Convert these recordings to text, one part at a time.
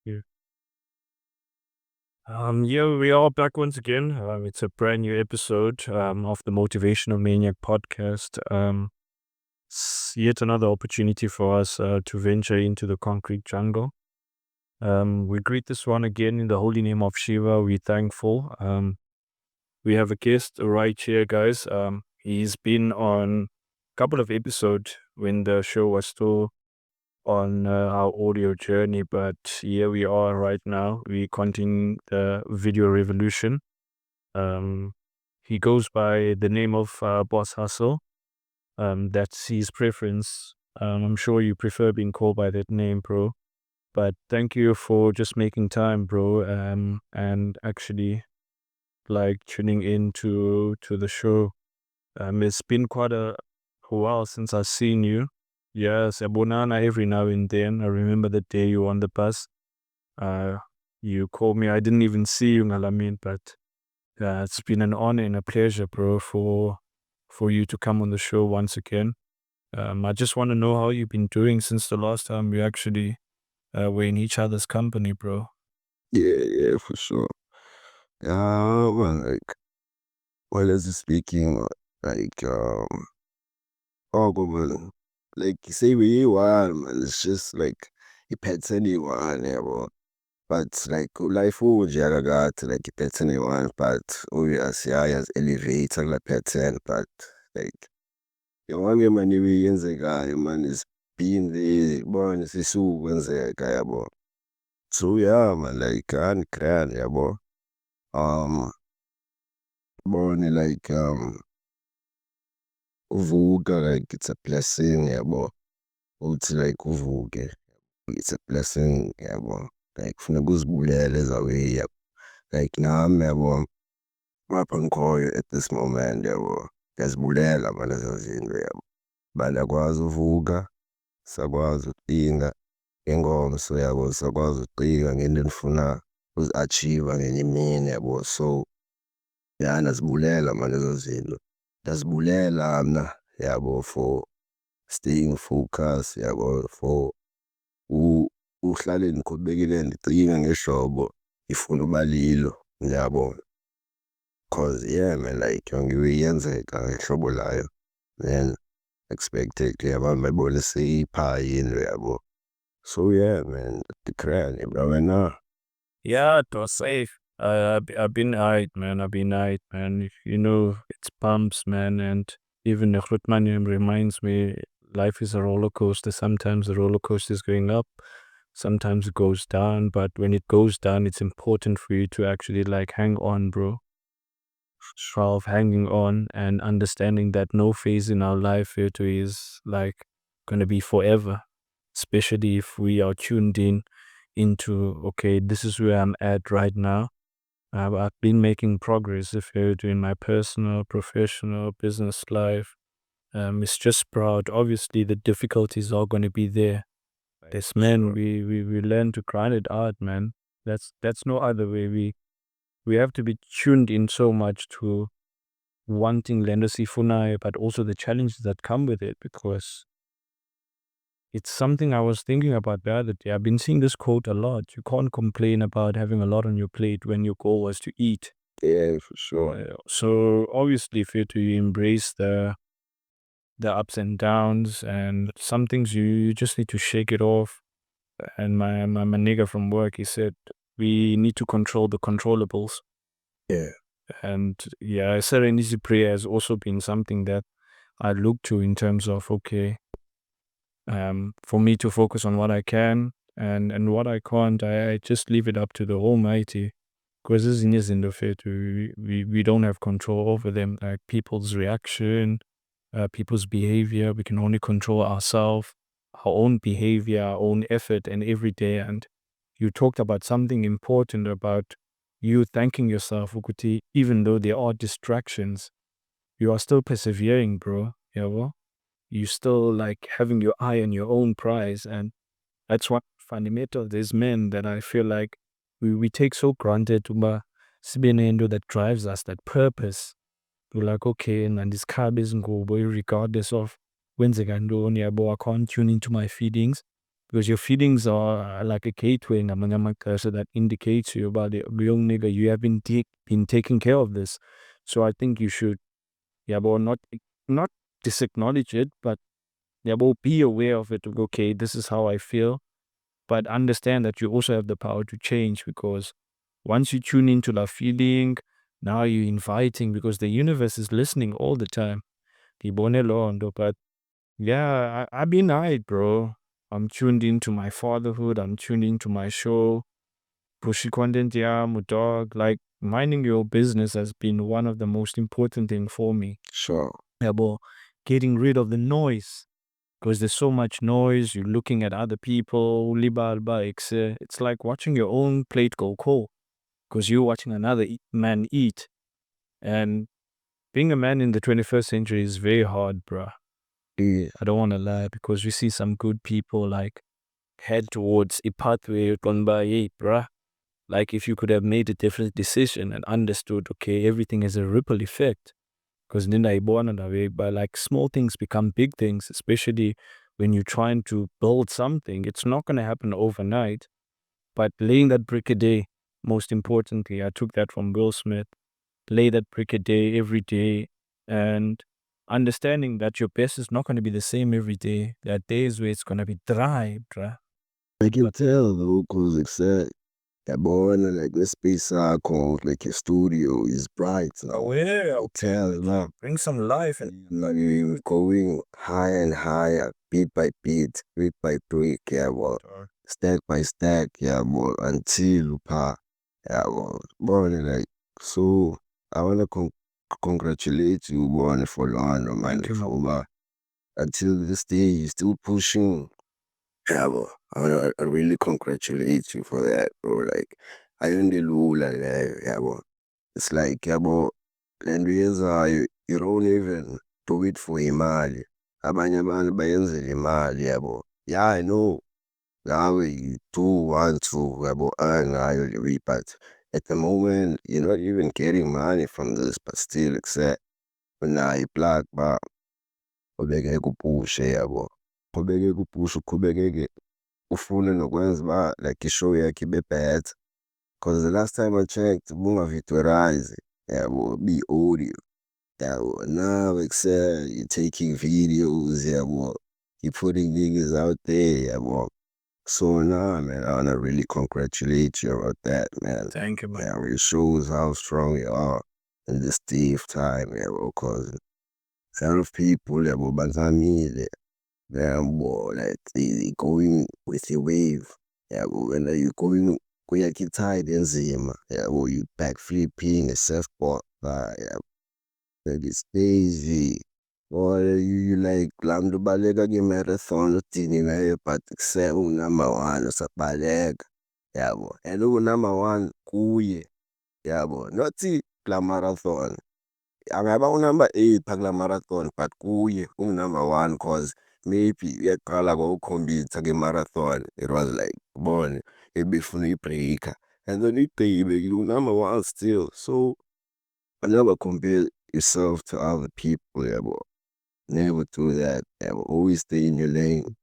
Yeah. Yeah, we are back once again. It's a brand new episode of the Motivational Maniac Podcast. It's yet another opportunity for us to venture into the concrete jungle. We greet this one again in the holy name of Shiva. We're thankful. We have a guest right here, guys. He's been on a couple of episodes when the show was still on our audio journey, but here we are right now. We continue the video revolution. Um, he goes by the name of Boss Hussle. That's his preference. I'm sure you prefer being called by that name, bro. But thank you for just making time, bro. And actually like tuning in to the show. It's been quite a while since I've seen you. Yes, Abonana every now and then. I remember the day you were on the bus. Uh, you called me. I didn't even see you, Ngalamin, but it's been an honor and a pleasure, bro, for you to come on the show once again. I just want to know how you've been doing since the last time we actually were in each other's company, bro. Yeah, for sure. Well, as speaking, like, oh, man, like, you say we one, man, it's just like, iphethe anyone, yabo. But, like, life unje akakathi, like, iphethe anyone, but, obvious, as elevate kula pattern, but, like, yonke man ibiyenzekayo, man, it's been there, bona sisukwenzeka, yabo. So, yeah, man, like, andigrand, yabo. Um, Born uvuka, like it's a blessing, yabo. Uthi like uvuke, it's a blessing, yabo. Like funeka uzibulele ezakwey, yabo. Like nami, yabo, ngapha ngikhoyo at this moment, yabo. Ndiyazibulela man ezo zinto, yabo. Uba ndiyakwazi uvuka, sakwazi ukucinga ngengomso, yabo, sakwazi ukucinga ngento endifuna uzi-achieve ngenye imini, yabo. So yeah, ndiyazibulela man ezo zinto. Ndiyazibulela mna, yabo, for staying focused, yabo, for uhlale ndikhubekile ndicinga ngehlobo ngifuna uba lilo, yabo. Cause yeah man, like yonke into iyenzeka ngehlobo layo, then expectedly abantu bayibone seyipha into, yabo. So yeah man, ndikrele bro, wena. Yeah, it was safe. I've been aight, man. I've been aight, man. You know, it's bumps, man. And even the Grootmanium reminds me life is a roller coaster. Sometimes the roller coaster is going up, sometimes it goes down. But when it goes down, it's important for you to actually like hang on, bro. Of hanging on and understanding that no phase in our life here too is like gonna be forever, especially if we are tuned in into okay, this is where I'm at right now. I've been making progress if you're doing my personal, professional, business life. It's just proud. Obviously, the difficulties are going to be there. This man, we learn to grind it out, man. That's no other way. We have to be tuned in so much to wanting Lendo Sifunai, but also the challenges that come with it, because it's something I was thinking about the other day. I've been seeing this quote a lot. You can't complain about having a lot on your plate when your goal was to eat. Yeah, for sure. So obviously, if you're to embrace the ups and downs, and some things you just need to shake it off. And my nigga from work, he said we need to control the controllables. Yeah. And yeah, Serenity prayer has also been something that I look to in terms of okay, for me to focus on what I can and what I can't, I just leave it up to the Almighty. Because this is in the faith, we don't have control over them, like people's reaction, people's behavior. We can only control ourselves, our own behavior, our own effort, and every day. And you talked about something important about you thanking yourself, Ukuti, even though there are distractions, you are still persevering, bro. Yeah, well, you still like having your eye on your own prize. And that's one fundamental. There's men that I feel like we take so granted to sibenendo that drives us, that purpose. We're like, okay, and this cab is go regardless of when's ntoni, yabo, I can't tune into my feelings. because your feelings are like a gateway so that indicates to you about the real nigga. You have been taking care of this. So I think you should, but not disacknowledge it, but but be aware of it. Okay, this is how I feel, but understand that you also have the power to change, because once you tune into that feeling, now you're inviting, because the universe is listening all the time. But yeah, I've been alright, bro. I'm tuned into my fatherhood. I'm tuned into my show. Pushy content, yeah, my dog. Like, minding your business has been one of the most important thing for me. Sure. But getting rid of the noise, because there's so much noise. You're looking at other people. It's like watching your own plate go cold, because you're watching another man eat. And being a man in the 21st century is very hard, bruh. Yeah. I don't want to lie, because we see some good people like head towards a pathway gone by, hey, bruh. Like, if you could have made a different decision and understood, okay, everything has a ripple effect. Because then I born on that way, but like small things become big things, especially when you're trying to build something. It's not going to happen overnight, but laying that brick a day, most importantly, I took that from Will Smith. Lay that brick a day every day, and understanding that your best is not going to be the same every day. There are days where it's going to be dry, bruh. I can tell though, cause like said, that boy like this space called like your studio is bright. Oh, yeah. I tell it now. Bring some life. Like you going higher and higher, beat by beat, brick by brick, yeah, well, stack by stack, yeah, well, until yeah, well, boy, like, so I wanna congratulate you, boy, for long, man, Thank you, man. for until this day, you're still pushing. Yeah, bro. I really congratulate you for that, bro. Like, I only lula, yeah, bro. It's like, yeah, bro. And you don't even do it for imali. Abanye abantu bayenzela imali, yabo. Yeah, I know. Now you do want to, yabo, earn ngayo, but at the moment, you're not even getting money from this, but still, except when I black, but ubeke kupushe, yabo. Ubeke kupushe, kubeke ufune nokwenza uba like ishow yakhe ibe better, cause the last time I checked ubungavitwerize, yabo, bi-audio, yabo. Now like say you're taking videos, yabo, you're putting niggas out there, yabo. So nah, man, I wanna really congratulate you about that, man. Thank you, man. Yeah, it shows how strong you are in this tough time, yabo, cause a lot of people, yabo, bazamile. Yeah, boy, like they going with the wave. Yeah, but when you going kuyakitide enzima. Yeah, well, you backflipping a surfboard. Yeah, like it's crazy. Or you like lamdo balega ke marathon udini ngayo, but kuse number one usabaleka. Yeah, boy. And number one kuye. Yeah, boy. Not la marathon. Angaba unumber 8 phakula marathon, but kuye number one cause maybe uyaqala kwawukhombitha ke-marathon. It was like, bona ebefuna uyibhreyikha, and then uyibhrekile number one still. So never compare yourself to other people, yabo. Never do that. Yabo. Always stay in your lane.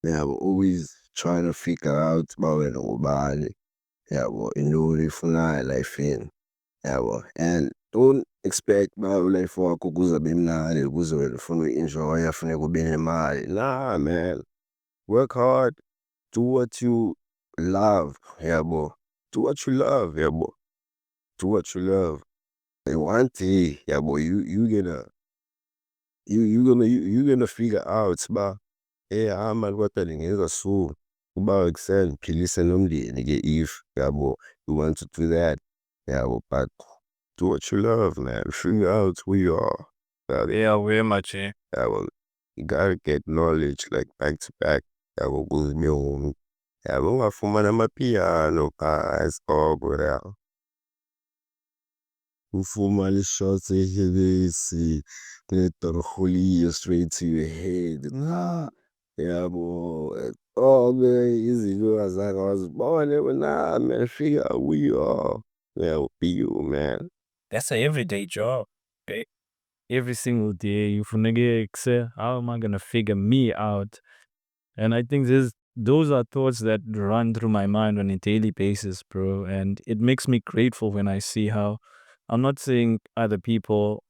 Yabo. Always trying to figure out about wena ubani. Yabo. Intoni ufunayo elifini. Yabo. And don't expect uba ulife wakho kuzobe mnandi ukuze wena ufuna uyi-enjoya funeka ube nemali. Nah, man. Work hard. Do what you love, yabo. Do what you love, yabo. Do what you love. And one day, yabo, you gonna figure out uba mani kodwa ndingenza so uba kusasa ndiphilise nomndeni ke if, yabo, you want to do that, yabo, but do what you love, man. Figure out who you are. Yeah, very much, eh? Yeah, well, you gotta get knowledge like back to back. Yeah, well, yeah, well, ungafumana amapiano phaa esikoko, yeah. Ufumane i-shots ehebesi, netorholiyo straight to your head. Nah, yabo. Konke izinto ongazange wazibona, but nah, man, figure out who you are. Yeah, be you, man. That's an everyday job. Okay? Every single day, you funeke how am I gonna figure me out? And I think this those are thoughts that run through my mind on a daily basis, bro. And it makes me grateful when I see how I'm not saying other people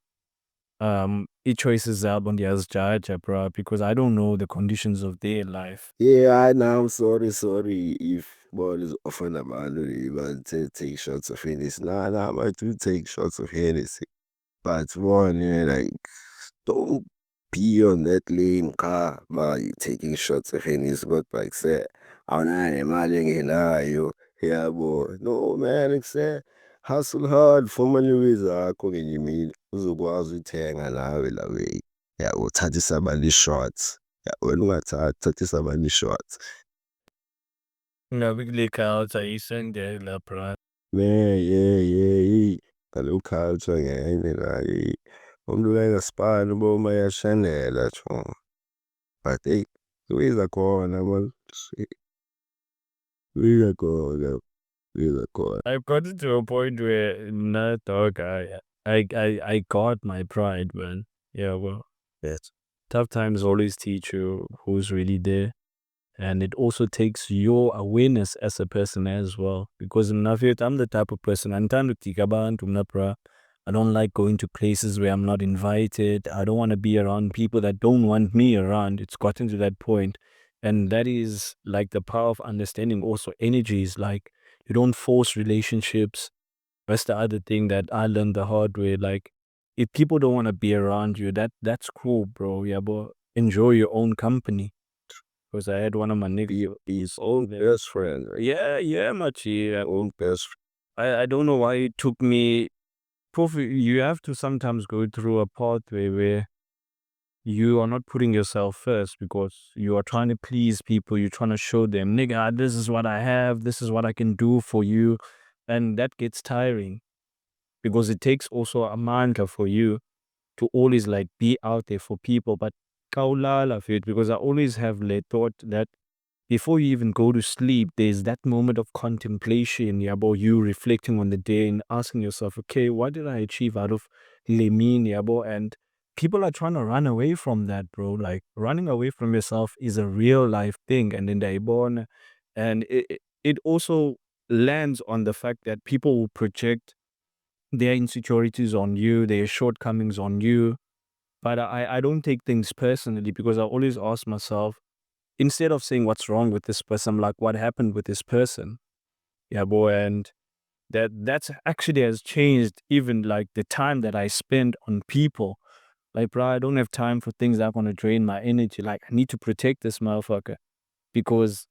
e-choices zabo ndiyazijaja, bro, because I don't know the conditions of their life. Yeah, I know. I'm sorry if one is often abandoned, even take shots of Hennessy. Nah, I do take shots of Hennessy. But one, like, don't be on that lane car while you taking shots of Hennessy. But like say, awunani imali engenayo. Yeah, boy. No, man, like say, hustle hard, fumane wezakho ngenye imini uzokwazi uthenga nawe la way. Yeah, uthathe isabani shots. Yeah, wena ungathathi, thatha isabani shots. Ngabikule culture isendela, bro. Yeah. Ngaloku culture ngenye la umuntu uyaspana uboma uyashandela tsho. But hey, kubiza khona man. Kubiza khona. I've gotten to a point where nah, dog, I got my pride, man. Yeah, well, Yes. tough times always teach you who's really there. And it also takes your awareness as a person as well. Because I'm the type of person, I don't like going to places where I'm not invited. I don't want to be around people that don't want me around. It's gotten to that point. And that is like the power of understanding also energies. Like, you don't force relationships. That's the other thing that I learned the hard way. Like, if people don't want to be around you, that's cool, bro. Yeah, but enjoy your own company. Because I had one of my niggas. His own best friend, right? Yeah, machi. Own best friend. I don't know why it took me. You have to sometimes go through a pathway where you are not putting yourself first because you are trying to please people. You're trying to show them, nigga, this is what I have. This is what I can do for you. And that gets tiring because it takes also a mantra for you to always like be out there for people. But kaulala fit, because I always have thought that before you even go to sleep, there's that moment of contemplation, yeah, about you reflecting on the day and asking yourself, okay, what did I achieve out of Lemin, yeah, bro? And people are trying to run away from that, bro. Like running away from yourself is a real life thing. And then they're born. And it also lands on the fact that people will project their insecurities on you, their shortcomings on you. But I don't take things personally because I always ask myself, instead of saying what's wrong with this person, I'm like, what happened with this person? Yeah, boy. And that's actually has changed even like the time that I spend on people. Like, bro, I don't have time for things that are gonna drain my energy. Like, I need to protect this motherfucker because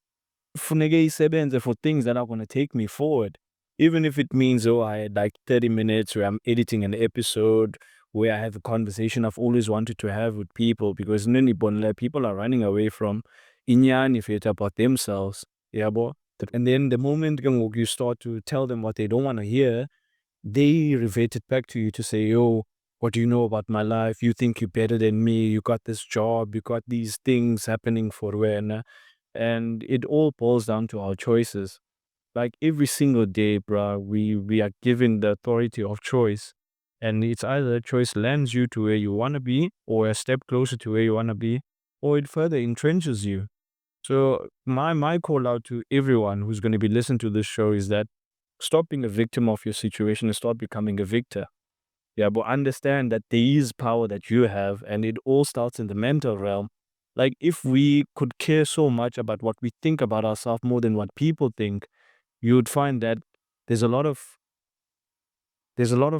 funeke isebenze for things that are gonna take me forward. Even if it means, oh, I had like 30 minutes where I'm editing an episode, where I have a conversation I've always wanted to have with people, because people are running away from inyani if it's about themselves. Yeah, boy. And then the moment you start to tell them what they don't want to hear, they revert it back to you to say, yo, what do you know about my life? You think you're better than me. You got this job. You got these things happening for when. And it all boils down to our choices. Like every single day, bro, we are given the authority of choice. And it's either a choice lands you to where you want to be, or a step closer to where you want to be, or it further entrenches you. So my call out to everyone who's going to be listening to this show is that stop being a victim of your situation and start becoming a victor. Yeah, but understand that there is power that you have, and it all starts in the mental realm. Like, if we could care so much about what we think about ourselves more than what people think, you would find that there's a lot of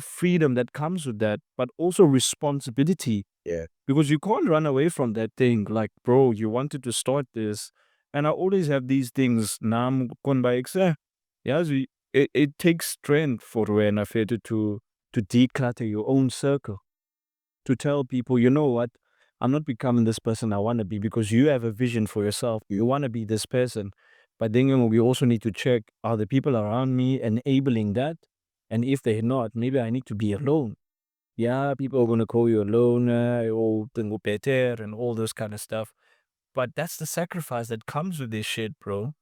freedom that comes with that, but also responsibility. Yeah. Because you can't run away from that thing. Like, bro, you wanted to start this. And I always have these things. Nam kon by yes, it takes strength for when I feel to declutter your own circle. To tell people, you know what? I'm not becoming this person I want to be, because you have a vision for yourself. You want to be this person. But then we also need to check, are the people around me enabling that? And if they're not, maybe I need to be alone. Yeah, people are going to call you a loner, or better, and all this kind of stuff. But that's the sacrifice that comes with this shit, bro.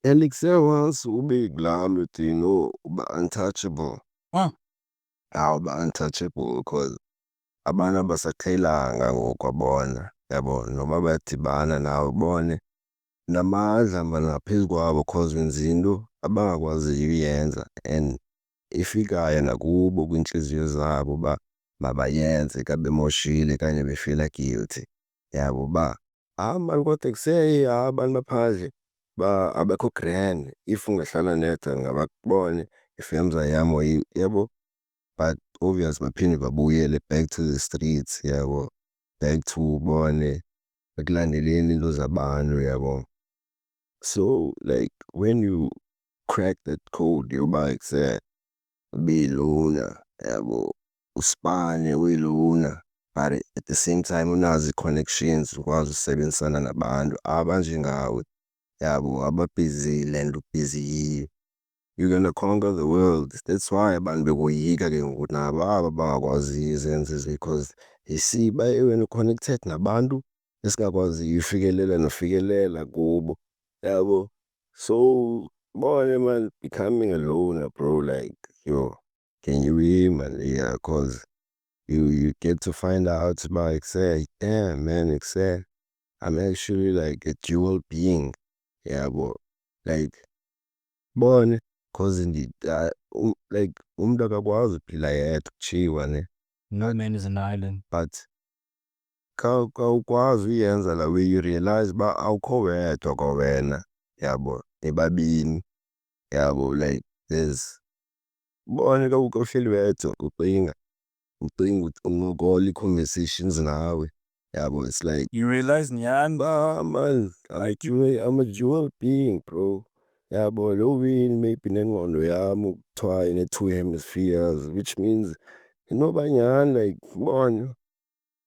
And like say once we be glam with but untouchable. Uba untouchable because abantu abasaqhelanga ngoku kwabona, yabo, noma bayadibana nawe ubone namandla ngaphezu kwabo cause wenza into abangakwaziyo uyenza and ifikayo nakubo kwinhliziyo zabo uba mabayenze ka bemoshile kanye befila guilty, yabo uba mani kodwa abantu baphandle abekho grand, if ungahlala nedwa ngabakubone if yami yabo, but obvious baphinde babuyele back to the streets, yabo, back to ubone ekulandeleni into zabantu, yabo. So like when you crack that code yoba be loner, yabo, uspane uyilona but at the same time unazo i-connections ukwazi ukusebenzisana nabantu abanjengawe, yabo, ababhizile and ubhizi yiyo. You're gonna conquer the world. That's why abantu bekoyika ke ngoku nabo aba bangakwaziyo izenzo because you see when you-connected nabantu esingakwaziyo ufikelela kubo, yabo. So bone man, becoming a loner bro, like yo, can you hear man? Yeah, cause you get to find out about damn man, I'm actually like a dual being, yabo, like bone cause indeed like umuntu akakwazi ukuphila yedwa kuthiwa ne, No man is an island. but ukwazi uyenza la way you realize uba awukho wedwa kwawena, yabo, nibabini, yabo, like there's bone ka uhleli wedwa ucinga ungola ii-conversations nawe, yabo, it's like You realize nyani man, like I'm a dual being bro, yabo, lo wini maybe nengqondo yami kuthiwa ine-two hemispheres which means inoba nyani like ubone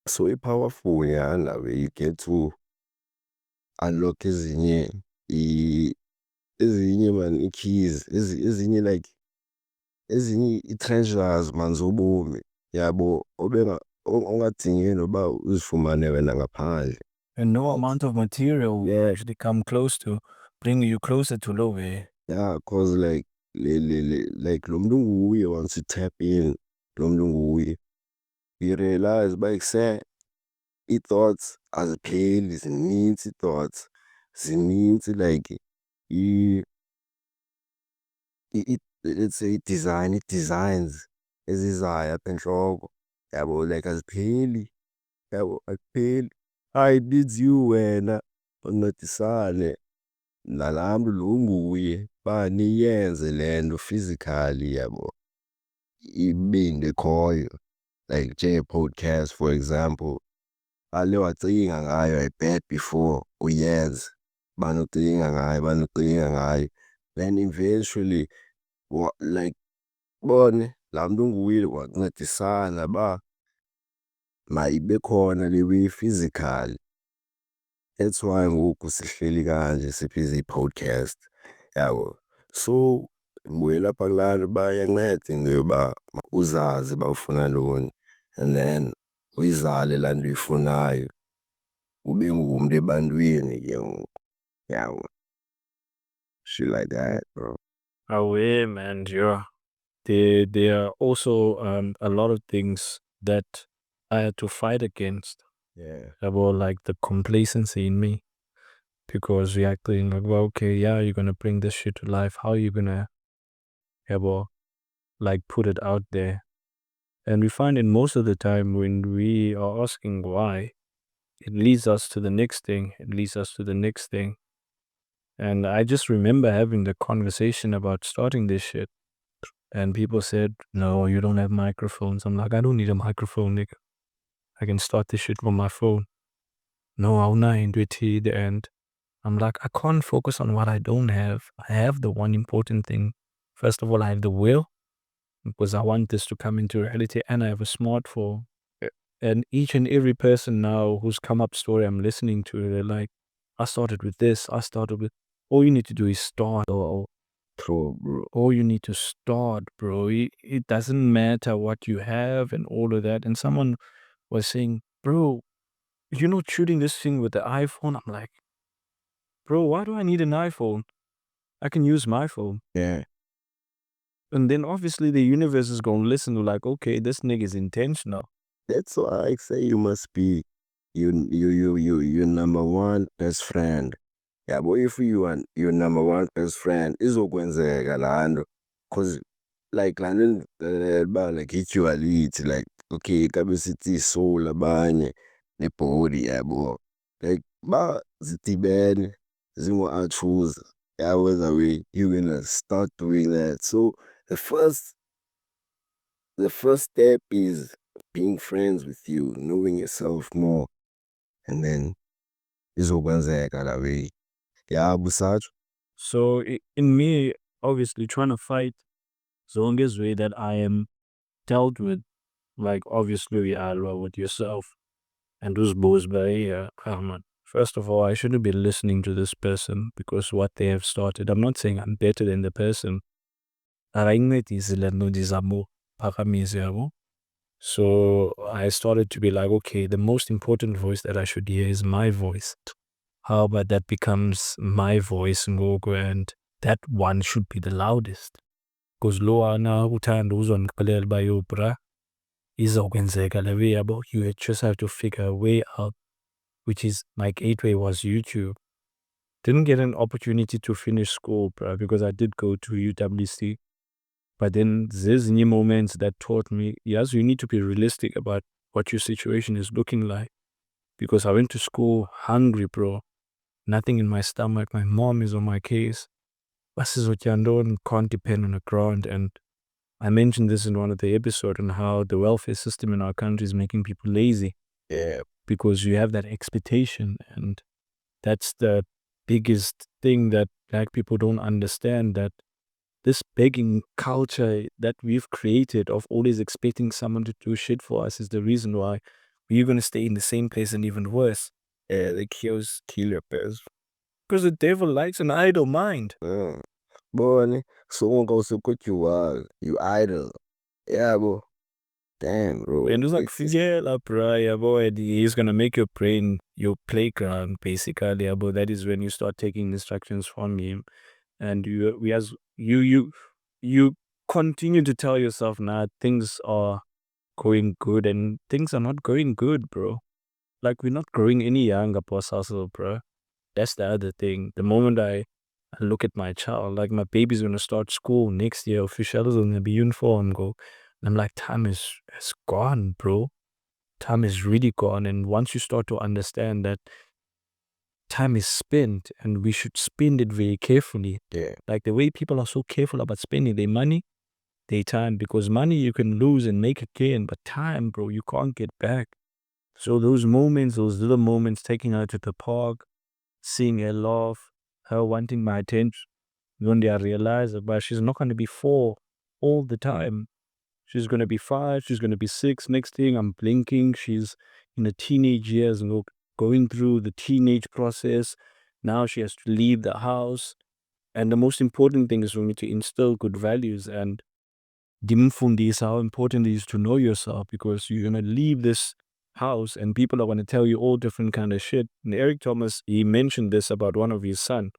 so i-powerful nyani la way you get to unlock ezinye man ii-keys ezinye like ezinye ii-treasures man zobomi, yabo, ongadingeki noba uzifumane wena ngaphandle. and no amount of material will Yeah. actually come close to bring you closer to low way. Yeah, cause like like lo muntu nguye once you tap in, lo muntu nguye. You realize uba ii-thoughts azipheli, zinintsi ii-thoughts, zinintsi like let's say ii-designs ezizayo apha entloko, yabo, like azipheli, yabo, akupheli. It needs you wena uncedisane nalaa mntu lo nguye uba niyenze le nto physically, yabo, ibe yinto ekhoyo like njenge-podcast for example. Ake wacinga ngayo, I bet before uyenze, ubani ucinga ngayo, ubani ucinga ngayo, then eventually like bone laa mntu nguye wancedisana uba mayibe khona le way physical. That's why ngoku sihleli kanje sibhizi i-podcast, yabo. So ndibuyela apha kulaa nto uba iyanceda into yoba uzazi uba ufuna ntoni and then uyizale laa nto uyifunayo, ube ngumntu ebantwini ke ngoku, yabo. Shit like that, bro. Away, man, yeah. There are also a lot of things that I had to fight against. Yeah. About like the complacency in me, because reacting like, well, okay, yeah, you're gonna bring this shit to life. How are you gonna about like put it out there? And we find it most of the time when we are asking why, it leads us to the next thing. It leads us to the next thing. And I just remember having the conversation about starting this shit. And people said, no, you don't have microphones. I'm like, I don't need a microphone, nigga. I can start this shit from my phone. No, I'll not into it to the end. I'm like, I can't focus on what I don't have. I have the one important thing. First of all, I have the will, because I want this to come into reality, and I have a smartphone. And each and every person now who's come up story I'm listening to, they're like, I started with this. I started with, all you need to do is start. True, bro. All you need to start, bro. It doesn't matter what you have and all of that. And someone was saying, bro, you're not shooting this thing with the iPhone. I'm like, bro, why do I need an iPhone? I can use my phone. Yeah. And then obviously the universe is going to listen to like, okay, this nigga is intentional. That's why I say you must be your number one best friend. Yabo, if you want your number one best friend, izokwenzeka laa nto. Cause like laa nto uba like i-duality, like okay kabe sithi i-soul abanye ne-body yabo. Like uba zidibene zingo-athuza, yabo the way you're gonna start doing that. So the first step is being friends with you, knowing yourself more, and then izokwenzeka that way. Yeah, Busacho. So in me, obviously trying to fight zonke's way that I am dealt with, like obviously we are with yourself and those boys by man. First of all, I shouldn't be listening to this person because what they have started. I'm not saying I'm better than the person. So I started to be like, okay, the most important voice that I should hear is my voice. How about that becomes my voice and that one should be the loudest? Because lo na uthanda uzondixelela uba yo bra izokwenzeka le way yabo. You just have to figure a way out, which is my gateway was YouTube. Didn't get an opportunity to finish school, bro, because I did go to UWC. But then there's new moments that taught me, yes, you need to be realistic about what your situation is looking like. Because I went to school hungry, bro. Nothing in my stomach. My mom is on my case. Basizothandon can't depend on the ground. And I mentioned this in one of the episodes on how the welfare system in our country is making people lazy. Yeah. Because you have that expectation, and that's the biggest thing that black people don't understand, that this begging culture that we've created of always expecting someone to do shit for us is the reason why we're going to stay in the same place and even worse. Yeah, the kills kill your best. Because the devil likes an idle mind. Yeah. Boy, someone goes to put you idle. Yeah, bro. Damn, bro. And it's like, yeah, boy, he's going to make your brain your playground, basically. But that is when you start taking instructions from him. And you continue to tell yourself, nah, things are going good, and things are not going good, bro. Like, we're not growing any younger, boss hustle, bro. That's the other thing. The moment I look at my child, like my baby's gonna start school next year, official is gonna be uniform go. And I'm like, time is gone, bro. Time is really gone. And once you start to understand that time is spent and we should spend it very carefully. Yeah. Like the way people are so careful about spending their money, their time, because money you can lose and make again, but time, bro, you can't get back. So those moments, those little moments, taking her to the park, seeing her laugh, her wanting my attention, one day I realized that, but she's not going to be 4 all the time. She's going to be 5, she's going to be 6. Next thing, I'm blinking, she's in the teenage years and going through the teenage process. Now she has to leave the house. And the most important thing is for me to instill good values. And dimfundis, how important it is to know yourself, because you're going to leave this house and people are going to tell you all different kind of shit. And Eric Thomas, he mentioned this about one of his son.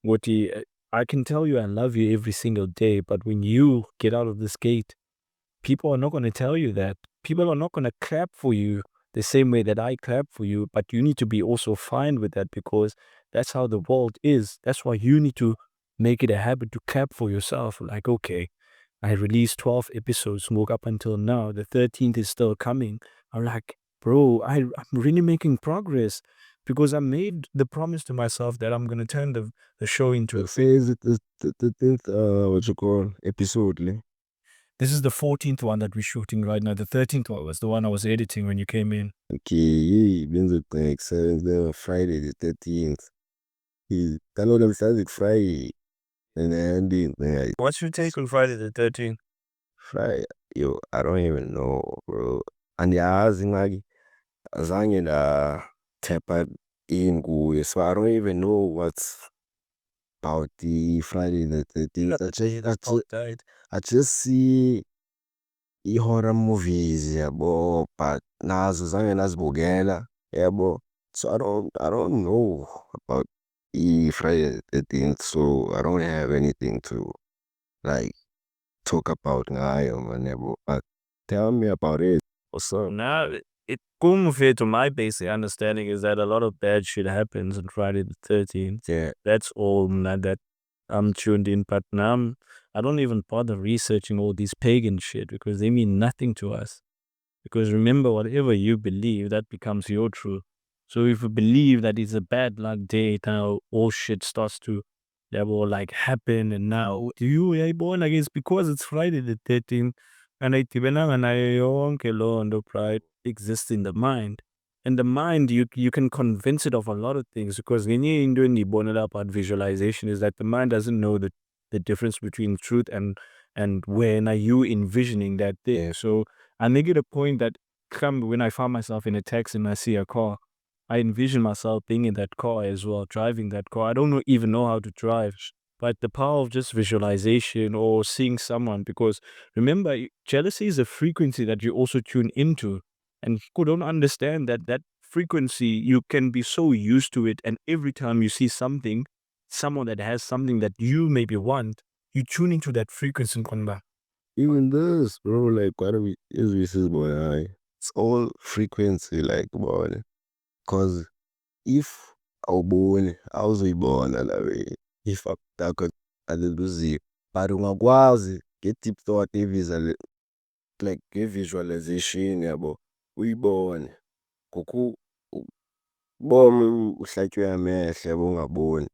I can tell you I love you every single day, but when you get out of this gate, people are not going to tell you that. People are not going to clap for you the same way that I clap for you, but you need to be also fine with that, because that's how the world is. That's why you need to make it a habit to clap for yourself. Like, okay, I released 12 episodes, woke up until now. The 13th is still coming. I'm like, bro, I'm really making progress, because I made the promise to myself that I'm going to turn the show into Say is it the 10th what you call episode, le? This is the 14th one that we're shooting right now. The 13th one was the one I was editing when you came in. Okay, yeah, been the 7th, then Friday the 13th. He kind of started Friday. And then the What's your take on Friday the 13th? Friday, yo, I don't even know, bro. And yeah, like azange tap in kuye, so I don't even know what's about the Friday the 13th. I just see horror movies, yabo, but nazo zange nazibukela, yabo. So I don't know about the Friday the 13th, so I don't have anything to like talk about ngayo, man, yabo. But tell me about it. What's up? Now, it come fair to my basic understanding is that a lot of bad shit happens on Friday the 13th. Yeah. That's all that I'm tuned in. But now I don't even bother researching all these pagan shit because they mean nothing to us. Because remember, whatever you believe, that becomes your truth. So if you believe that it's a bad luck day, now all shit starts to will like happen. And now you born against because it's Friday the 13th. And ayidibelanga nayo yonke loo nto, pride exists in the mind. And the mind, you can convince it of a lot of things because ngenye into endiyibonela about visualization is that the mind doesn't know the difference between truth and when are you envisioning that thing. Yeah. So I make it a point that when I find myself in a taxi and I see a car, I envision myself being in that car as well, driving that car. I don't even know how to drive, but the power of just visualization or seeing someone, because remember, jealousy is a frequency that you also tune into. And people don't understand that frequency, you can be so used to it. And every time you see someone that has something that you maybe want, you tune into that frequency. Even this, bro, like what are we is this is boy? It's all frequency, like boy. Cause if awuboni awuzoyibona la way i-fact yakho aliluziko, but ungakwazi nge-deep thought like nge-visualization yabo uyibone ubone uhlatywe amehlo yabo ungaboni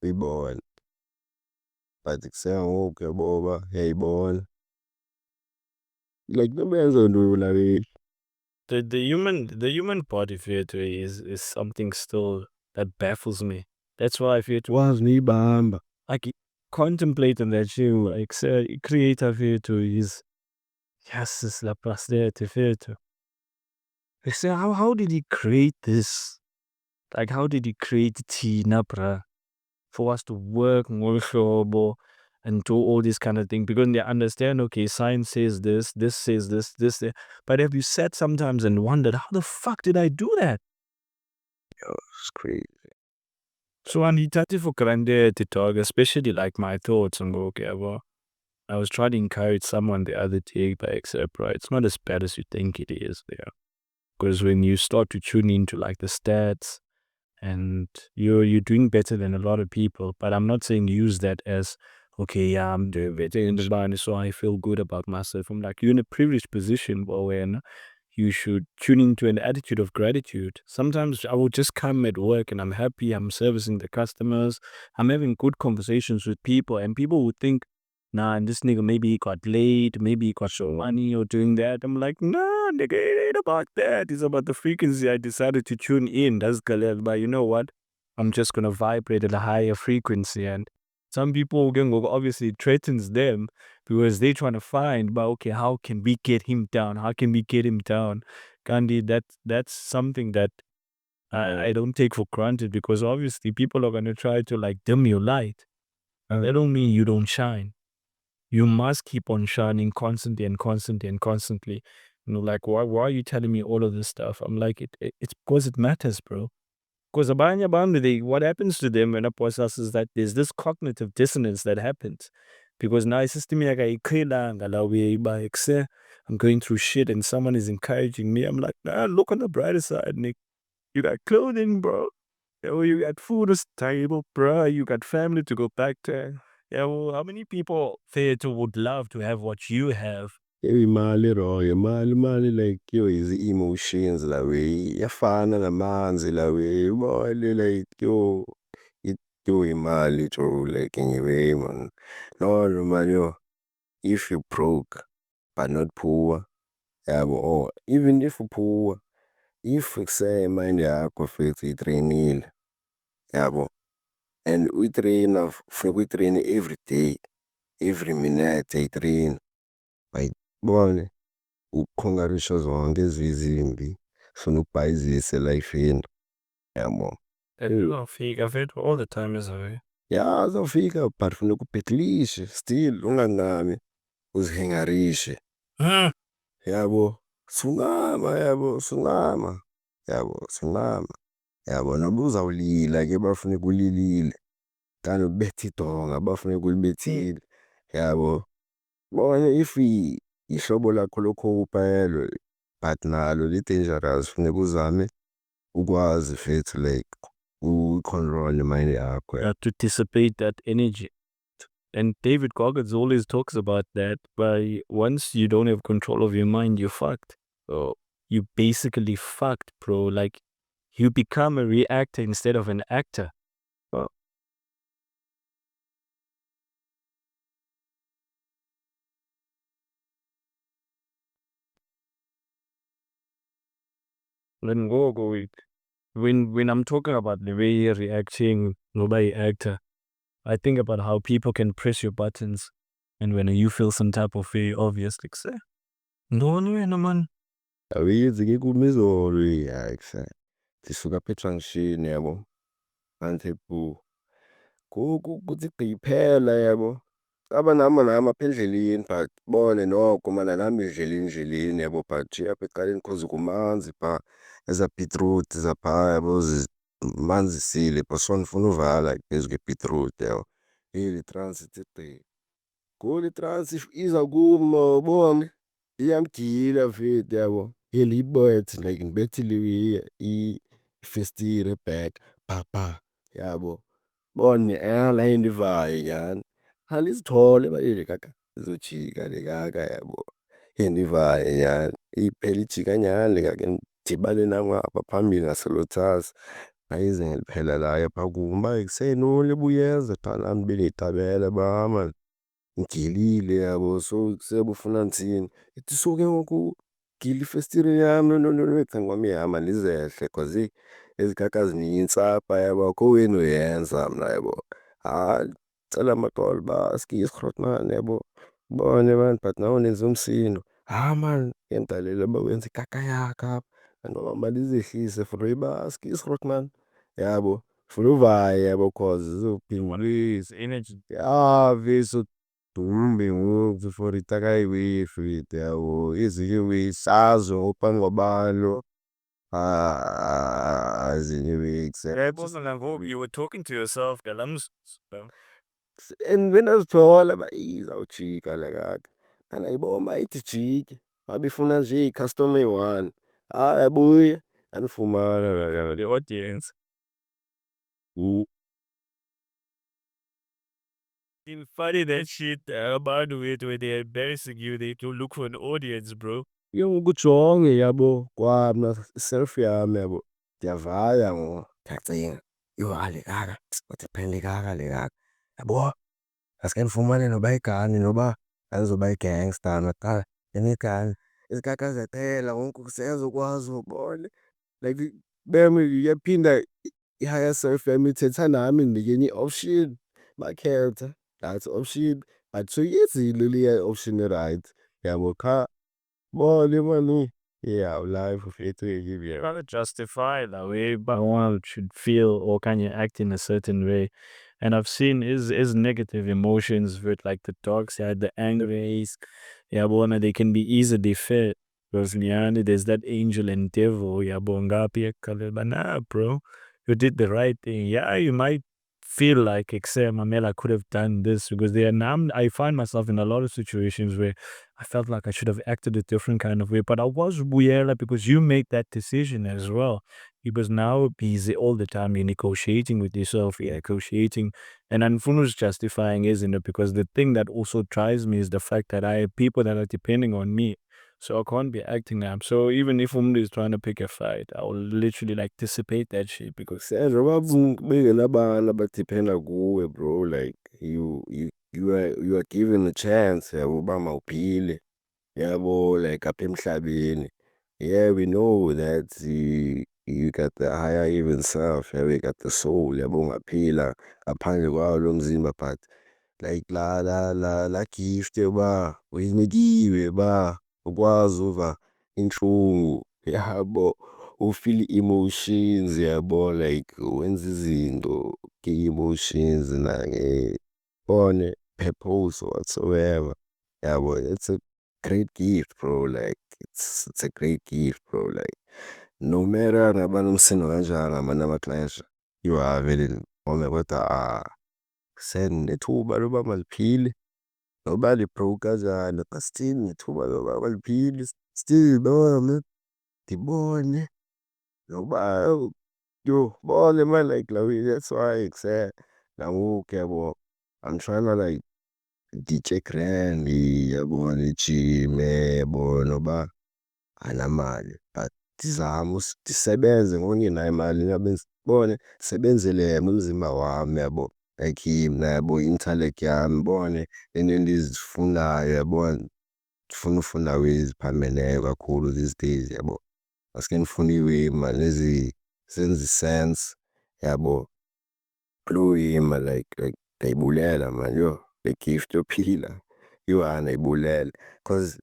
uyibone, but kusengoku yabo uba uyayibona like noba yenza ntoni la way. The human body theater is something still that baffles me. That's why I feel to Wazi niyibamba. like contemplating that you like say creator theater is yes, it's la posterity theater. They say how did he create this? Like how did he create Tina bra for us to work more and do all this kind of thing? Because they understand, okay, science says this says this. But have you sat sometimes and wondered, how the fuck did I do that? It's crazy. So I need for granted to talk, especially like my thoughts and go, okay, well, I was trying to encourage someone the other day by except right. It's not as bad as you think it is there. Because when you start to tune into like the stats and you're doing better than a lot of people, but I'm not saying use that as okay, yeah, I'm doing better in the line, so I feel good about myself. I'm like you're in a privileged position when you should tune into an attitude of gratitude. Sometimes I will just come at work and I'm happy, I'm servicing the customers, I'm having good conversations with people, and people would think, nah, and this nigga maybe he got laid, maybe he got some money or doing that. I'm like, nah, nigga, it ain't about that. It's about the frequency I decided to tune in. That's Galil. But you know what? I'm just gonna vibrate at a higher frequency. And some people obviously it threatens them because they're trying to find, but okay, how can we get him down? How can we get him down? Gandhi, that's something that I don't take for granted because obviously people are gonna try to like dim your light. That don't mean you don't shine. You must keep on shining constantly and constantly and constantly. You know, like why are you telling me all of this stuff? I'm like, it's because it matters, bro. Because what happens to them when a process is that there's this cognitive dissonance that happens. Because now it's system I'm going through shit and someone is encouraging me. I'm like, nah, look on the brighter side, Nick. You got clothing, bro. Yeah, well, you got food on the table, bro. You got family to go back to. Yeah, well, how many people theater would love to have what you have? Imali wrong, imali like yo is emotions la way. Iyafana namanzi la way. Boy, like yo yo imali to like anyway man. No man yo, if you broke but not poor, yeah, or even if you poor, if say mind yakho futhi itrainile, yabo, and we train every day, every minute I-train, bayibone ukukhongarisha zonke ezizimbi funa ukubhayizisa elifeni, yabo. I've all the time is away. Ya azofika but funeka ubheklishe still ungangami uzihengarishe, yabo, sungama yabo, sungama, yabo, sungama, yabo, noba uzawulila ke bafuneka ulilile, kanti ubetha idonga bafuneka ulibethile, yabo. Bona if ihlobo lakho lokhupha elo but nalo li-dangerous funeka uzame ukwazi mfethu like uyi-control mind yakho. To dissipate that energy. And David Goggins always talks about that. By once you don't have control of your mind, you're fucked. So you basically fucked, bro. Like you become a reactor instead of an actor. Well, then go it. When I'm talking about the way you're reacting, nobody actor, I think about how people can press your buttons, and when you feel some type of way, obvious, like say, no, man. Awuyenzi-ke kumizolo yakhe ndisuka apha eJunction yabo nganthe bu kuthi gqi iphela yabo aba nam apha endleleni but bone noko mna nam endleleni yabo but nje apha ecaleni cause kumanzi phaa ezaa beetroot zaphaa yabo zimanzisile so ndifuna uvala phezu kwebhitruthi yabo. Le trans ithi gqi ngoku le trans iza kum ubone iyamgila mfethu yabo ndiyibethe like ndibethile ifestire back pha yabo bone le endivayo nyhani khanizichole uba kaka izojika le kaka yabo endivayo nyhani iphela ijika nyhani le kaka ndidibane nam apha phambili ngaselothathasa ayize ngeliphela layo phaa kum uba kusenoli ubuyeza qha nam ndibe ndiyitabela uba mani ngilile yabo so seyobufuna ndithini ithi so ke ngoku gila ifestire yam ecinga kwam mandizehle cause ezi kaka zinintsi apha yabo akho way endinoyenza mna yabo. Ndicela maxolo uba sikise grootman yabo ubone maan but now nenze umsindo maan ndiyakuxelela uba wenza ikaka yakho apha ngoba mandizehlise for uba sikise grootman yabo ndifuna uvaye yabo cause Please, energy. veso dumbe ngoku for itaka iwethu yabo ezinye iweyihlazo ngokuphambi kwabantu ezinye Yeah, you were talking to yourself, galams. and bendazithola uba izawujika le kaka andayibona uba ithi ijike wabe ifuna nje i-customer eyi-one yabuya yandifumana The audience. In funny that shit about it when they're embarrassing you, they do look for an audience, bro. ke ngoku ujonge yabo kwamna iselfi yam yabo ndiyavaya ngoku ndiyacinga yho le kaka wathi phela le kaka yabo ngaske ndifumane noba igani noba andizoba yi-gangster maqala ndinegani ezi kaka ziyaphela ngoku kusezokwazi ubone like iyaphinda i-higher self yam ithetha nami indinike enye i-option bakhetha nantsi option but seyiyenzile leya option erayithi yabo qha bone mani life mfethu You gotta justify the way one should feel or can you act in a certain way. And I've seen is negative emotions with like the dogs, yeah, the angries, yeah, but they can be easily fed. Because there's that angel and devil, yeah, but nah, bro, you did the right thing. Yeah, you might feel like, except Mamela could have done this because I find myself in a lot of situations where I felt like I should have acted a different kind of way, but I was weird because you made that decision as well. Because now busy all the time, you're negotiating with yourself, you're negotiating, and Anfunu's justifying, isn't it? Because the thing that also drives me is the fact that I have people that are depending on me. So I can't be acting up. So even if somebody is trying to pick a fight, I will literally like dissipate that shit because njengoba bengenabantu abadiphenda kuwe bro like you are given a chance yabo uba mawuphile yabo like apha emhlabeni. Yeah, we know that you got the higher even self, yeah, we got the soul yabo ungaphila ngaphandle kwawo lo mzimba but like la gift yoba uyinikiwe uba ukwazi uva intlungu yabo ufile ii-emotions yabo like wenza izinto ngee-emotions bone purpose whatsoever yabo it's a great gift bro like it's a great gift bro like no matter ngaba nomsindo kanjani ngamanye amaxesha you have it ngome kodwa senethuba loba maliphile noba li-broke kanjani qha still nethuba loba maliphile still uyabona. ndibone nokuba yho bone man like la way. That's why nangoku uyabo I'm trying to like nditye grand yabo ndijime yabo noba andinamali but ndizame ndisebenze ngoku ndingenayo imali ndibone ndisebenzele yena umzimba wam yabo like mna yabo i-intellect yam ndibone iinto endizifunayo yabo. Ndifuna ufunda iinto eziphakemeyo kakhulu these days yabo. Maske ndifune iiway man zenza i-sense yabo. Kuloo way man like ndiyayibulela man yho le gift yophila yho ndiyayibulela cause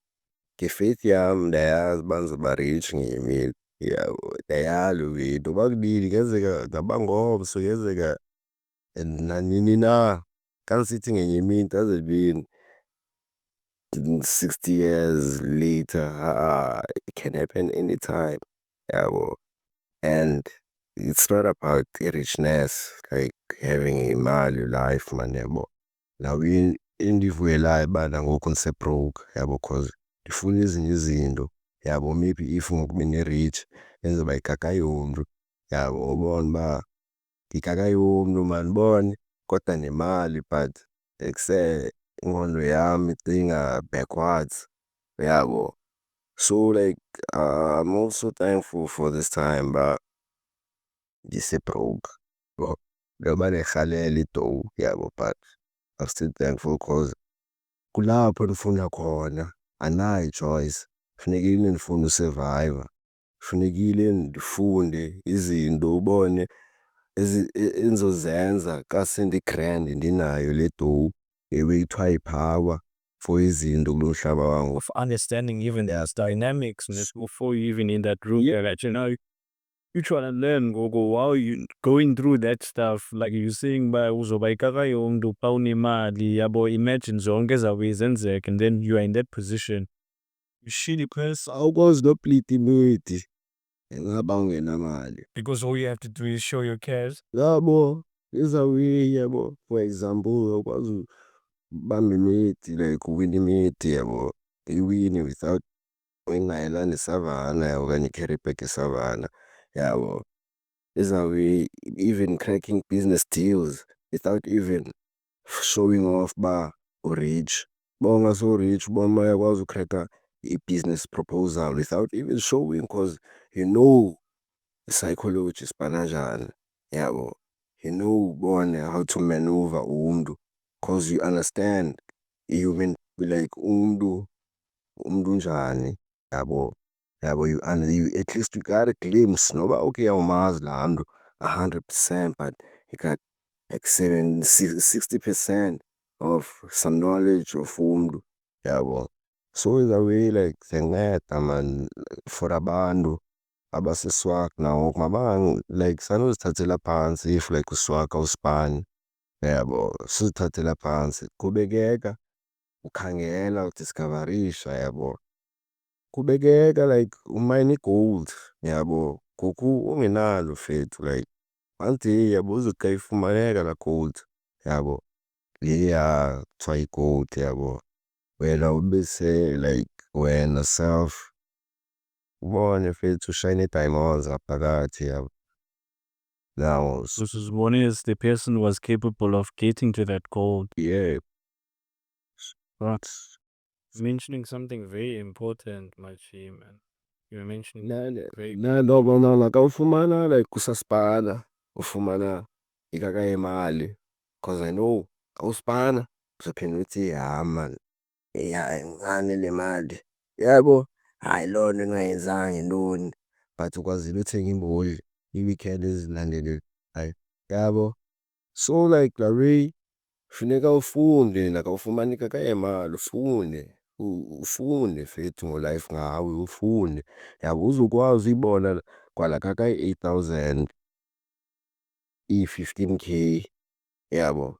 nge-faith yam ndiyayazi uba ndizoba rich ngenye imini yabo. Ndiyayazi loo way noba kunini kungenzeka ngaba ngomso kungenzeka nanini na. Xa ndisithi ngenye imini doesn't mean 60 years later, it can happen anytime yabo. And it's not about richness like having imali life man yabo. Now endivuyelayo uba nangoku ndise-broke yabo cause ndifuna ezinye izinto yabo. Maybe if ngoku bendiri-rich bendizoba yikaka yomntu yabo ubone uba yikaka yomntu man ubone kodwa nemali but ingqondo yam icinga backwards yabo. So like I'm also thankful for this time uba ndise-broke noba ndirhalela idough yabo but I'm still thankful cause kulapho ndifunda khona andinayo i-choice. Funekile ndifunde usevayiva, funekile ndifunde izinto ubone endizozenza xa sendi-grand ndinayo le dough ewe kuthiwa yipower for izinto kulo mhlaba wam. Of understanding even those dynamics before you even in that room. Yeah. That you trying to learn go while you going through that stuff, like you saying by uzoba yikaka yomntu xa unemali yabo. Imagine zonke ezawube zenzeka and then you are in that position. You shitty person. Awukwazi noplita imedi ngaba ungenamali Because all you have to do is show your cares. yabo. Izawuye yabo for example awukwazi ubamba imedi like uwine imedi yabo. Iwine without uyinqayela nesavana yabo okanye i-carry bag esavana yabo. Izawuye even cracking business deals without even showing off uba u-rich. Uba ungaso-rich ubone uba uyakwazi ukrekha i-business proposal without even showing cause you know i-psychology sibana njani yabo. You know ubone how to maneuver umntu cause you understand i-human like umntu unjani yabo. Yabo you at least you got a glimpse noba okay awumazi laa mntu 100% but you got like 60% of some knowledge of umntu yabo. So izawuye like ziyanceda man for abantu abase-swak nangoku like sanuzithathela phantsi if like u-swak awusipani yabo. Suzithathela phantsi, qhubekeka ukhangela udiskavarisha yabo. Qhubekeka like umayina i-gold yabo. Ngoku ungenalo mfethu like one day yabo uzothi xa ifumaneka laa gold yabo leya kuthiwa yi-gold yabo, wena ube like wena self ubone mfethu ushayina ii-diamonds ngaphakathi yabo. Now This is one is the person was capable of getting to that goal. yeah. But mentioning something very important, my G, man. You were mentioning very Noma xa ufumana like usasipana ufumana ikaka yemali cause I know xa usipana uzophinda uthi man incane le mali yabo. Hayi loo nto ingayenzanga yintoni but ukwazile uthenga iimbotyi ii-weekend ezilandelayo yabo. So like laa way funeka ufunde like awufumani ikaka yemali ufunde mfethu ngo-life ngawe ufunde yabo uzokwazi uyibona kwalaa kaka yi-8,000 iyi-15K yabo.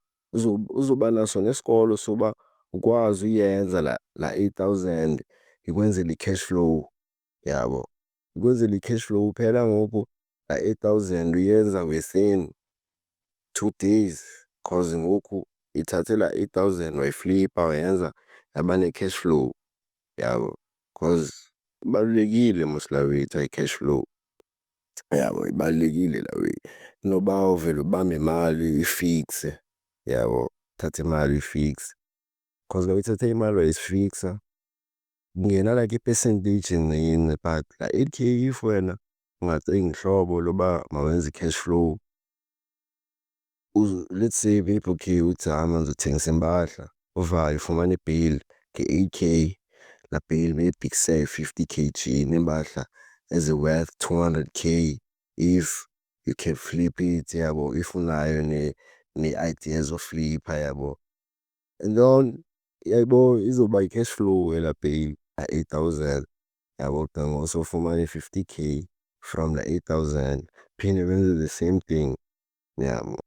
Uzoba naso nesikolo soba ukwazi uyenza laa 8,000 ikwenzela i-cash flow yabo. Ikwenzela i-cash flow phela ngoku laa 8,000 uyenza within 2 days cause ngoku ithathe laa 8,000 wayiflipa wayenza yaba ne-cash flow yabo cause Ibalulekile mos la wethu i-cash flow. Yabo, ibalulekile la wethu. Noba uvele ubambe imali uyi-fix-e, yabo, uthathe imali uyi-fix-e. Cause nawuyithathe imali wayisi-fix-a, kungena like i-percentage encinci but la 8K if wena ungacingi hlobo loba mawenze i-cash flow, let's say maybe okay uthi manje uthengisa impahla, uvale ufumane i-bill nge-8K, la bill maybe kusele 50 kg nempahla ezi-worth 200K if you can flip it, yabo, if unayo ne-idea zoflipha, yabo. And then, yabo, izoba i-cash flow yala bill ka-8,000, yabo, then also ufumane 50K from the 8,000, phinde wenze the same thing, yabo.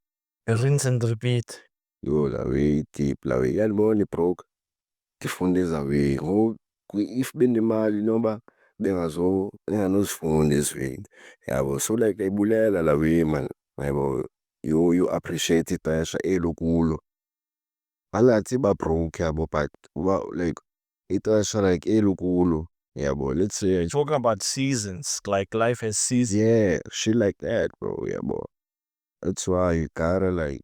Rinse and repeat. Yo, la way deep, la way. Yanibona i-broke, ndifunde eza way. Ngoku if benemali noba benganozifunda ezi way, yabo. So like ndiyayibulela la way man, yabo. You appreciate ixesha eli ukulo. Angathi ba-broke, yabo, but uba like ixesha like eli ukulo, yabo. Let's say Talking about seasons, like life has seasons. yeah, shit like that, bro, yabo. That's why you gotta like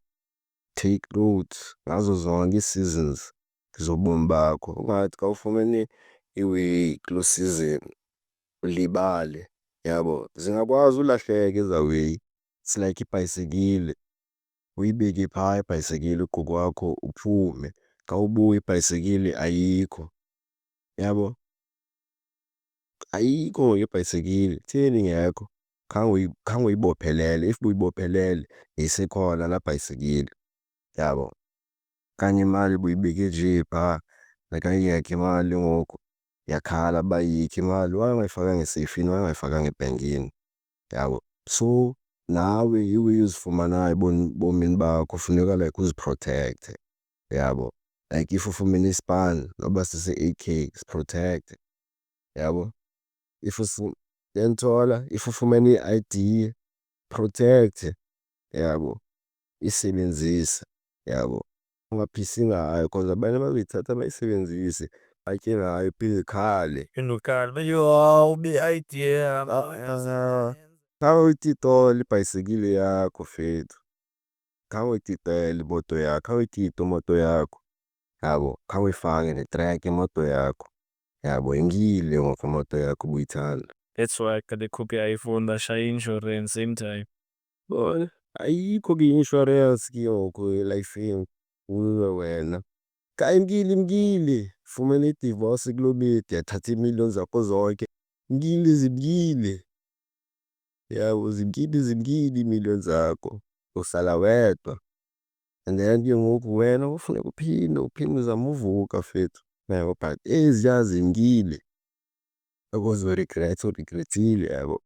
take notes ngazo zonke ii-seasons zobomi bakho. Ungathi xa ufumene iway kuloo season ulibale, yabo. Zingakwazi ulahleka eza way. It's like ibhayisekile, uyibeke phaa ibhayisekile kokwakho uphume. Xa ubuya ibhayisekile ayikho, yabo. Ayikho ibhayisekile. Kutheni ingekho? Khange uyibophelele. If ubuyibophelele yayisekhona laa bhayisekile, yabo. Kanye imali ubuyibeke nje phaa, like ayingekho imali ngoku, uyakhala uba ayikho imali. Why ungayifakanga eseyifini? Why ungayifakanga ebhankini, yabo? So nawe iway uzifumanayo ebomini bakho funeka like uziprotekthe, yabo. Like if ufumene ispan noba sise-8K siprotekthe, yabo. Uyandithola? If ufumene i-idea protekthe, yabo. Isebenzise, yabo. Ungaphisi ngayo cause abanye bazoyithatha bayisebenzise batye ngayo iphinde ikhale. Ube-idea. Khange uyititole ibhayisekile yakho fethu. Khange uyititele imoto yakho. Khange uyitite imoto yakho, yabo. Khange uyifake netreki imoto yakho, yabo. Ingile ngoku imoto yakho ubuyithanda. That's why kade khuphe i-iPhone bashaya i-insurance same time. Bona ayikho ke i-insurance ke ngoku elifini kuwe wena. Ka imkile, fumene i-divorce kuloo media, yathatha ii-millions zakho zonke. Zimkile, yabo, zimkile ii-millions zakho. Uhlala wedwa and then ke ngoku wena kufuneka uphinde uzame uvuka fethu, yabo, but eziya zimkile. Because urigrethile, yabo.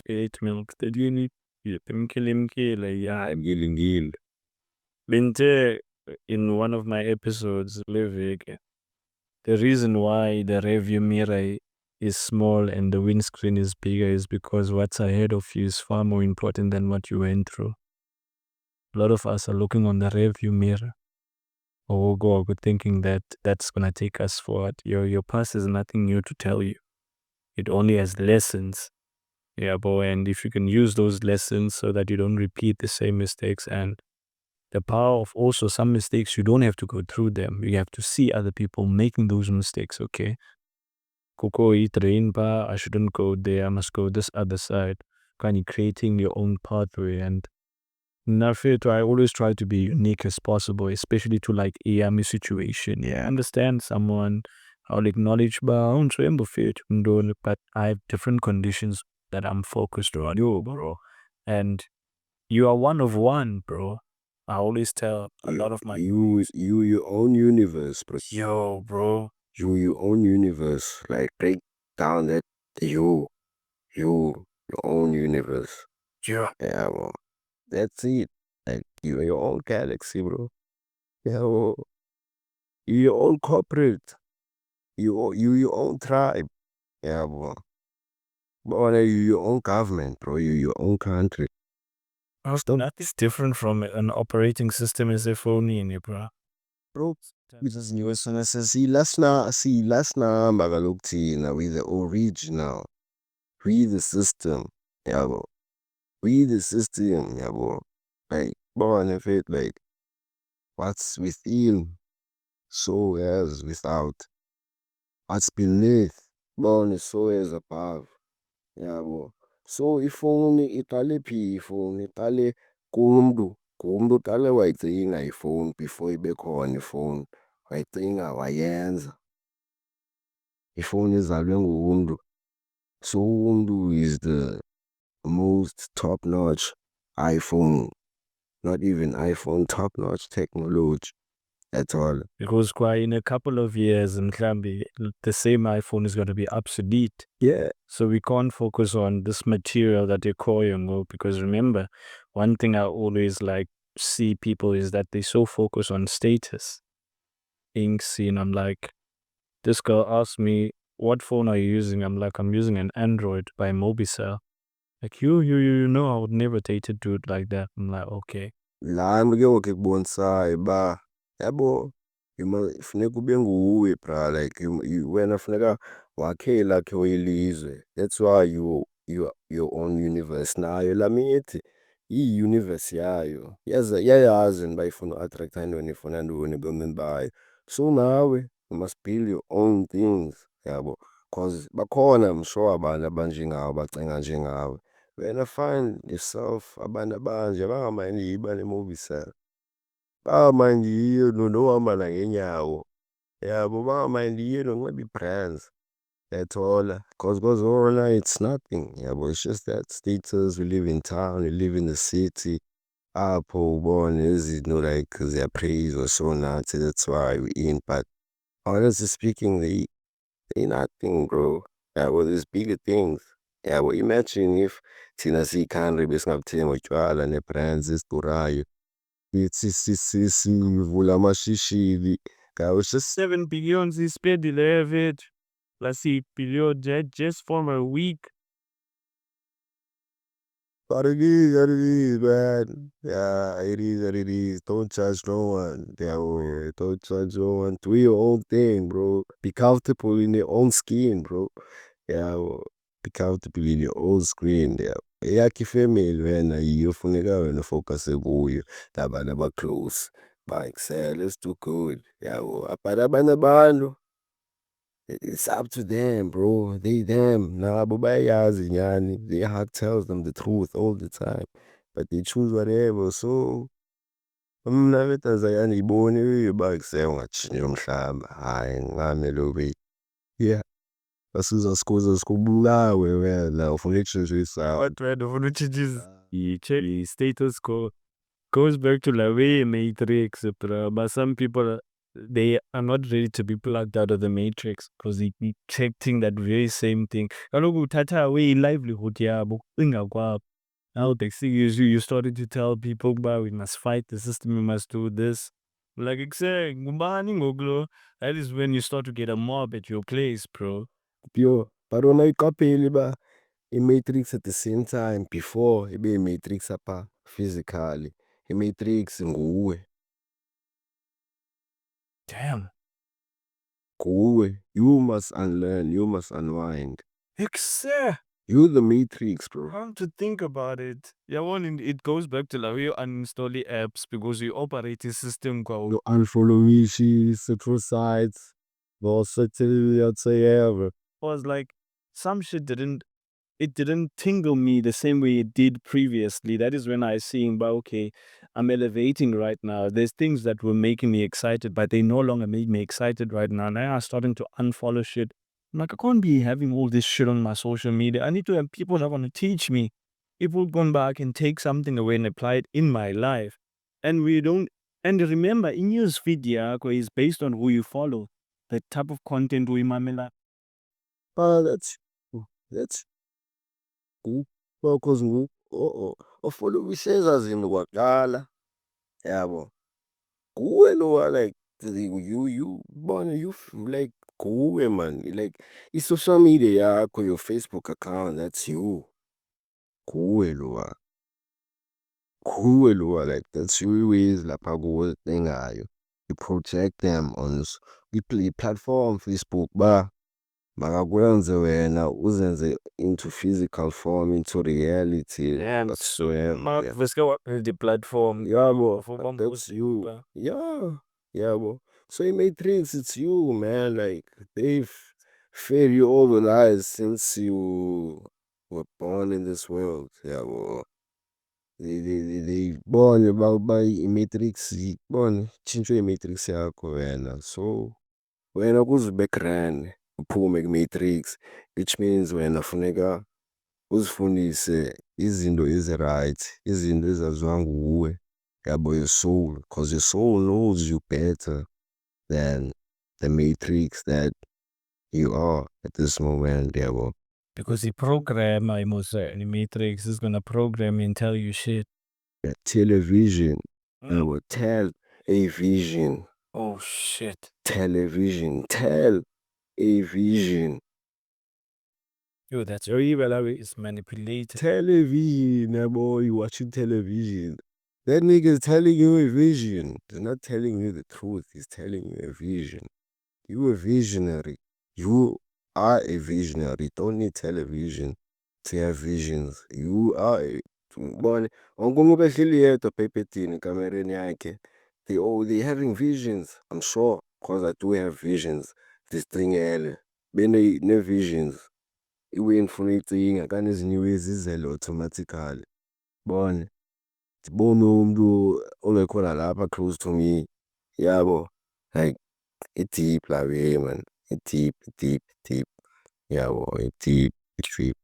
Eight milk, imkile, yeah. Imkile. Bente in one of my episodes, the reason why the rearview mirror is small and the windscreen is bigger is because what's ahead of you is far more important than what you went through. A lot of us are looking on the rearview mirror or thinking that that's gonna take us forward. Your past has nothing new to tell you. It only has lessons. Yeah, boy, and if you can use those lessons so that you don't repeat the same mistakes, and the power of also some mistakes, you don't have to go through them. You have to see other people making those mistakes, okay? Koko eat rainbow, I shouldn't go there, I must go this other side. Kind of creating your own pathway. And I always try to be unique as possible, especially to like a yummy situation. Yeah, I understand someone, I'll acknowledge, but I have different conditions that I'm focused on. Yo, bro. And you are one of one, bro. I always tell a lot of my... You your own universe, bro. Yo, bro. You your own universe. Like break down that your own universe. Yeah. Yeah, well, that's it. Like you are your own galaxy, bro. Yeah, well, you your own corporate. You your own tribe. Yeah, well. But you your own government, bro. You your own country. Nothing's different from an operating system as a phone in it, bro. Bro, Sona siyilasinahamba kaloku thina with the original. We the system, yabo. We the system, yabo. Like, bona mfethu, like, what's within, so as without. What's beneath, bona so as above, yabo. So ifowuni iqale phi ifowuni? Iqale kumntu. Ngumntu uqale wayicinga ifowuni before ibe khona ifowuni. Wayicinga wayenza. Ifowuni izalwe ngumntu. So umntu is the most top-notch iPhone, not even iPhone, top-notch technology at all. Because quite in a couple of years, and the same iPhone is going to be obsolete. Yeah. So we can't focus on this material that they're calling, because remember, one thing I always like see people is that they so focus on status. Being seen, I'm like, this girl asked me, what phone are you using? I'm like, I'm using an Android by Mobicel. Like, you know, I would never date a dude like that. I'm like, okay. Laa nto ke ngoku ekubonisayo uba, yabo, funeka ube nguwe bra, like wena funeka wakhe elakho ilizwe. That's why your own universe. Nayo laa mithi iyi-universe yayo. Iyayazi uba ifuna uatraktha ntoni, ifuna ntoni ebomini bayo. So nawe you must build your own things, yabo, cause bakhona I'm sure abantu abanjengawe bacinga njengawe. Wena find yourself abantu abanje bangamayindi iba ne-Mobicel, bangamayindi nohamba nangeenyawo, yabo, bangamayindi nonxiba ii-brands at all, cause zona it's nothing, yabo. It's just that status. We live in town, we live in the city, apho ubone izinto like ziyapraiswa so nathi, that's why we in. But honestly speaking, they nothing, bro. Yabo, there's bigger things. Yabo, imagine if thina siyi-country besingabuthenga utywala nee-brands ezidurayo, sivula amashishini. It's just 7 billion ispendile mfethu. Plus 8 billion just for a week. But it is, man. Yeah, it is what it is. Don't judge no one. Yeah, don't judge no one. Do your own thing, bro. Be comfortable in your own skin, bro. Yeah, be comfortable in your own skin. Yeah. Eyakho ifamily wena yiyo funeka wena ufocuse kuyo, nabantu aba-close ba-excel, let's do good. Yabo, but abanye abantu, it's up to them, bro. They them. Nabo bayayazi nyani. Their heart tells them the truth all the time, but they choose whatever. So mna mfethu azange ndiyibone ba-excel ungatshintsha umhlaba. Hayi, ngamele ube, yeah, basizasikuza sikubulawe wena ufuna utshintsha isaba. What wena ufuna utshintsha i-status quo goes back to la way matrix, bro. But some people, they are not ready to be plugged out of the matrix because they keep checking that very same thing. Kaloku uthatha away i-livelihood yabo, ukucinga kwabo. Now they see you started to tell people, but we must fight the system, we must do this. Like ngubani ngoku lo? That is when you start to get a mob at your place, bro. Pure. But wona iqaphele uba i-matrix at the same time before ibe yi-matrix apha physically, i-matrix nguwe. Damn. Nguwe. You must unlearn, you must unwind. Exe. You the matrix, bro. Come to think about it. Yeah, it goes back to like you uninstall the apps because your operating system go. You unfollow me, citrus sites, versatility, I'd say ever. Was like some shit didn't tingle me the same way it did previously. That is when I seeing, but okay, I'm elevating right now. There's things that were making me excited, but they no longer make me excited right now. Now I'm starting to unfollow shit. I'm like, I can't be having all this shit on my social media. I need to have people that want to teach me. People going back and take something away and apply it in my life. And we don't, and remember, in your video is based on who you follow, the type of content we mamela. That's cool. Well, cause ufollow iseza zinto kwaqala, yabo. Nguwe lowa, like you bona you like nguwe man, like i-social media yakho, your Facebook account, that's you. Nguwe lowa. Nguwe lowa, like that's you is lapha kuwe engayo. you project them on i-platform Facebook makakwenze wena uzenze into physical form, into reality. And So yeah. veske wabuild i-platform Yabo, for that's you. bambuza. Yeah, yabo. So in Matrix, it's you, man. Like they've fed you all the lies since you were born in this world. Yabo. They born about by i-Matrix, born tshintshwe i-Matrix yakho wena. So wena kuze run uphume ku-Matrix, which means wena funeka uzifundise izinto ezi-right, izinto ezaziwa nguwe, yabo, your soul, cause your soul knows you better than the matrix that you are at this moment, yabo. Because the programmer in the Matrix is gonna program you and tell you shit. Yeah, television, yabo, tell a vision, Oh shit. television, tell a vision. Yo, that's very well is manipulated. Television, yabo, you watching television. That nigga is telling you a vision. He's not telling you the truth. He's telling you a vision. You a visionary. You are a visionary. Don't need television to have visions. You are a Ubone wonke umuntu ehleli yedwa ephephethini ekamereni yakhe. They having visions. I'm sure because I do have visions. Zisicingele ne-visions. Ibuye ngifuna uyicinga kanti ezinye ibuye zizele automatically. Bone ndibone umuntu ongekho nalapha close to me, yabo, like i-deep la way man, i-deep, deep, yabo, i-deep, i-deep.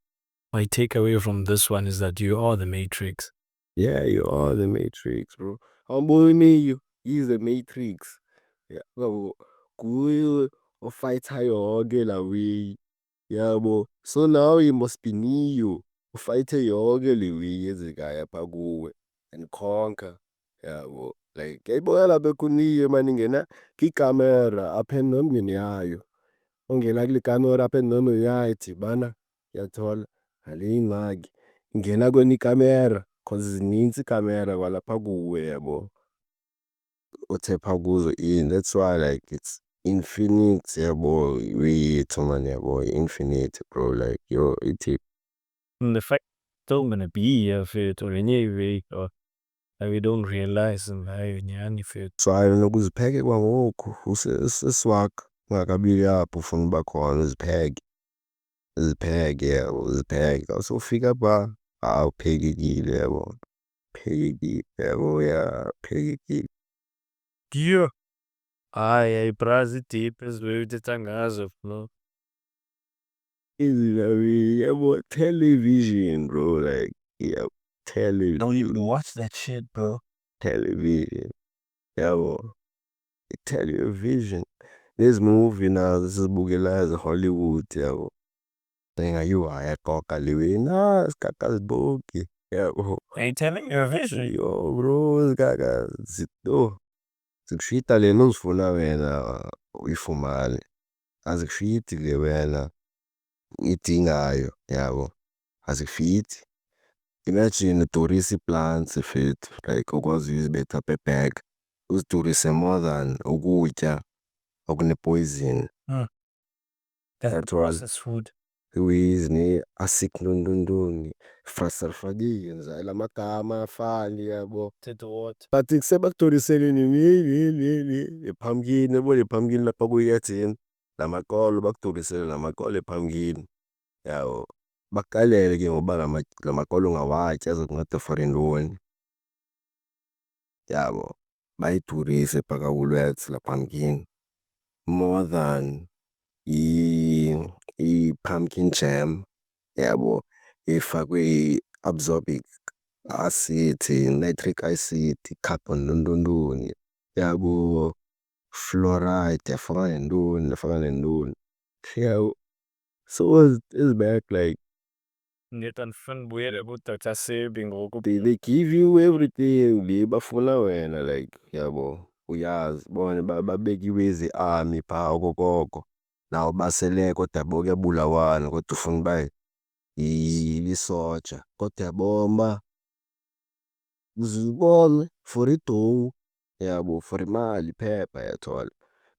My takeaway from this one is that you are the Matrix. Yeah, you are the matrix, bro. Awumboni he's the matrix. Yabo, nguye ofayitha yonke la way, yabo. So now he must be Neo, ufayithe yonke le way eyenzekayo apha kuwe and conquer, yabo. Like yayibona lapha ku-Neo man, ingena kwikamera apha engqondweni yayo, ongena kule kamera apha engqondweni yayo idibana, uyathola, nale ingxaki ingena kwenye ikamera cause zinintsi ikamera kwalapha kuwe, yabo, othe phaa kuzo in. That's why like it's infinite, yabo, wethu man, yabo, infinite, bro, like yo, ithi. And the fact still gonna be here fit or anyway, or that we don't realize nyani fit. So nokuzipheke kwangoku usesiwakho ungakabili apho ufuna uba khona, uzipheke, yabo, uzipheke. Xa sowufika phaa, uphekekile, yabo, phekekile, yabo, yeah, phekekile. Yeah. Yayibrazi deep ezibeyithetha ngazo, bro. Yabo, television, bro, like, yeah, television. Don't even watch that shit, bro. Television, yabo, television. This movie now, this is bukela Hollywood, yabo. Thinga you ayaxoxa liwe, sikaka zibuki, yabo. Are you telling your vision? Yo, bro, sikaka zikushita lena ozifuna wena uyifumane, azikushiti le wena uyidingayo, yabo, azikufithi. Imagine udurise ii-plants fethu, like ukwazi uzibetha apha e-bag, uzidurise more than ukutya okune-poison. That's processed food. Ne-acid ntontoni, frasarfakile la magama ayafani, yabo. Thetha what? But sebakudurisele ne-pumpkin, uyabona le pumpkin lapha kuyiyadzini, la makolo bakudurisele la makolo e-pumpkin, yabo. Bakukalele ke ngoku uba la makolo ungawatya azokunceda for intoni, yabo. Bayidurise phaa ka-Woolworths laa pumpkin more than i-pumpkin jam, yabo, efakwe i-absorbic acid, nitric acid, carbon ntontoni, yabo, fluoride, yafaka nentoni, yafaka nentoni, yabo. So it's back like Net andifuna ubuyela kuDr. Sebi ngoku. they give you everything le bafuna wena, like, yabo, uyazi bona babekiwe ezi-army phaa okokoko. Nawo basele kodwa kuyabulawana kodwa ufuna uba lisoja, kodwa yabona uba uzibone for idowu, yabo, for imali phepha yathola.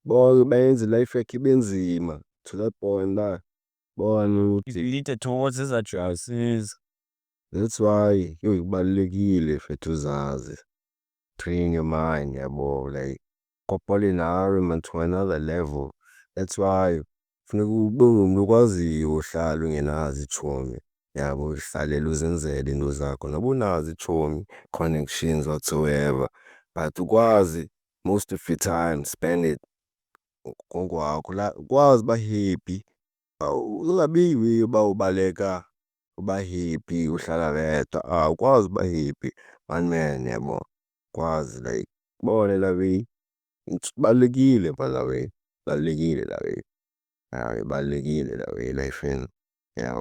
Bonke bayenza i-life yakhe ibe nzima to that point la bona ukuthi Lead towards izajazis. that's why kubalulekile mfethu uzazi. Train your mind, yabo, like kopole environment to another level. That's why funeka ube ngumuntu okwaziyo uhlala ungenazo iitshomi, yabo, uhlalele uzenzele into zakho noba unazo iitshomi, connections whatsoever, but ukwazi most of your time spend it ngokwakho ukwazi uba happy. Ungabi uba ubaleka uba happy uhlala wedwa, ukwazi uba happy one man, yabo, ukwazi like ubone la way kubalulekile man la way, kubalulekile la way, ibalulekile la way elifini,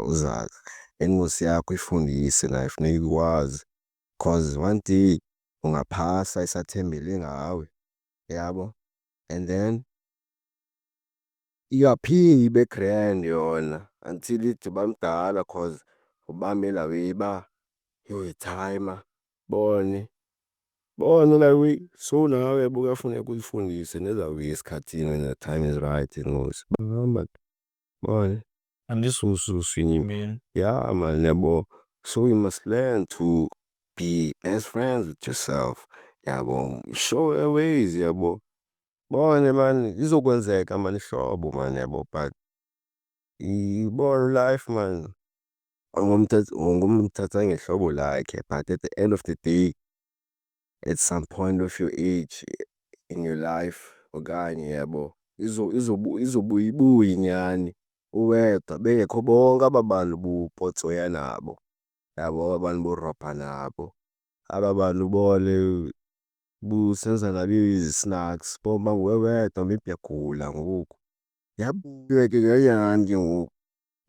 uzazi ingosi yakho ifundise nayo funeka ikwazi cause one day ungaphasa isathembele ngawe, yabo, and then ingaphinde ibe grand yona until ide uba mdala cause ubambe la way uba uyoyithayima bone la way. So nawe kuyafuneka uyifundise neza way esikhathini when the time is right ingosi bahamba bone Man. yeah man, yabo. So you must learn to be best friends with yourself, yabo, show your ways, yabo, bone man izokwenzeka man ihlobo man, yabo, but ibone life man ungumthatha ngehlobo lakhe, but at the end of the day at some point of your age in your life okanye, yabo, izobuya ibuye inyani uwedwa bengekho bonke aba bantu bupotsoya nabo, yabo, aba bantu borobha nabo, aba bantu bone busenza nabo izi-snacks boba nguwe wedwa maybe uyagula ngoku, yabuyeka inyani ke ngoku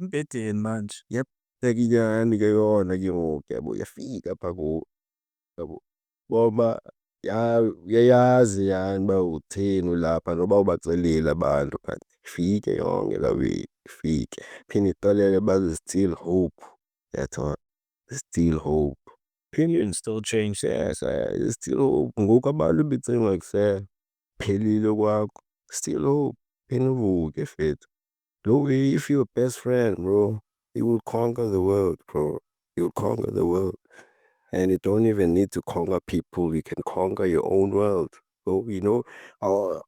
Embedeni manje. yabuyeka inyani ke yona ke ngoku, yabo, uyafika apha kuwe, yabo, ngoba uyayazi yani uba utheni ulapha noba ubacelile abantu but ifike yonke la way, ifike phinde ixelele uba there's still hope, uyathola, there's still hope. Opinions still change. Yes, there's still hope. Ngoku abantu becinga kusephelile kwakho, still hope. Phinde uvuke mfethu. No way, if you're best friend, bro, you will conquer the world, bro. You'll conquer the world. And you don't even need to conquer people. You can conquer your own world. So,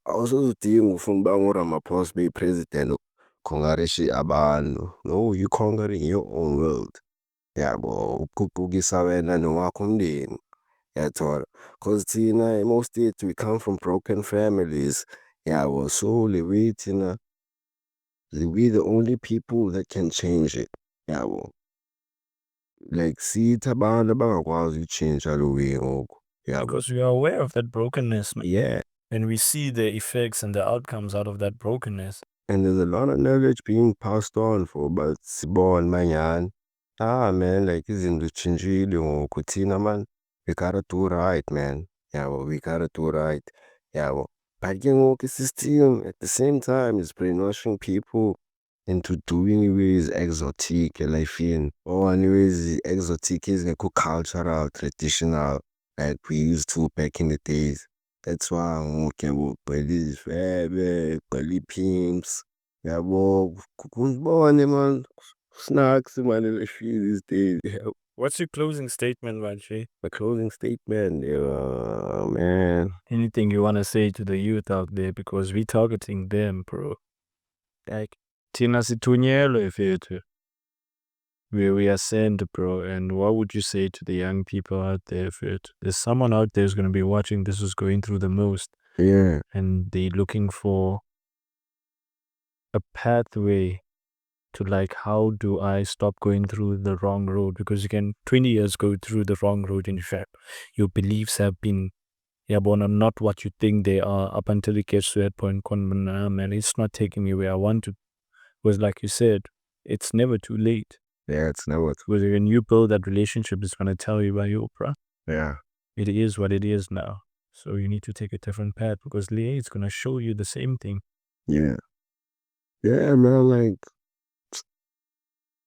awusuzidinga ufuna uba nguRamaphosa ube yi-president ukhongarishe abantu. No, you conquering your own world. Yabo, ukuququkisa wena nowakho umndeni, uyathola, cause thina most yethu we come from broken families, yabo, so le way thina we the only people that can change it, yabo, like sithi abantu abangakwazi uyitshintsha lo way ngoku, yabo. Because we are aware of that brokenness, man. Yeah, And we see the effects and the outcomes out of that brokenness. and there's a lot of knowledge being passed on for, but sibone manyani, man, like izinto zitshintshile ngoku thina man, we gotta do right, man, yabo, we gotta do right, yabo, but ke ngoku i-system at the same time is brainwashing people into doing ways exotic elifini or ways exotic ezingekho cultural, traditional like we used to back in the days. That's why ngoku yabo kugcwele izifebe, kugcwele ii-pimps, yabo, ubone man, snacks man elifini these days, yabo. What's your closing statement, Raji? My closing statement, man. Anything you want to say to the youth out there? Because we targeting them, bro. Like, thina sithunyelwe mfethu. We are sent, bro. And what would you say to the young people out there, mfethu? There's someone out there who's going to be watching this who's going through the most. Yeah. And they're looking for a pathway to like, how do I stop going through the wrong road? Because you can 20 years go through the wrong road. In fact, your beliefs have been not what you think they are up until it gets to that point. Man, it's not taking me where I want to. Because like you said, it's never too late. Yeah, it's never. Because when you build that relationship, it's going to tell you by you, bruh. Yeah. It is what it is now. So you need to take a different path because Leah is going to show you the same thing. Yeah. Yeah, man, like,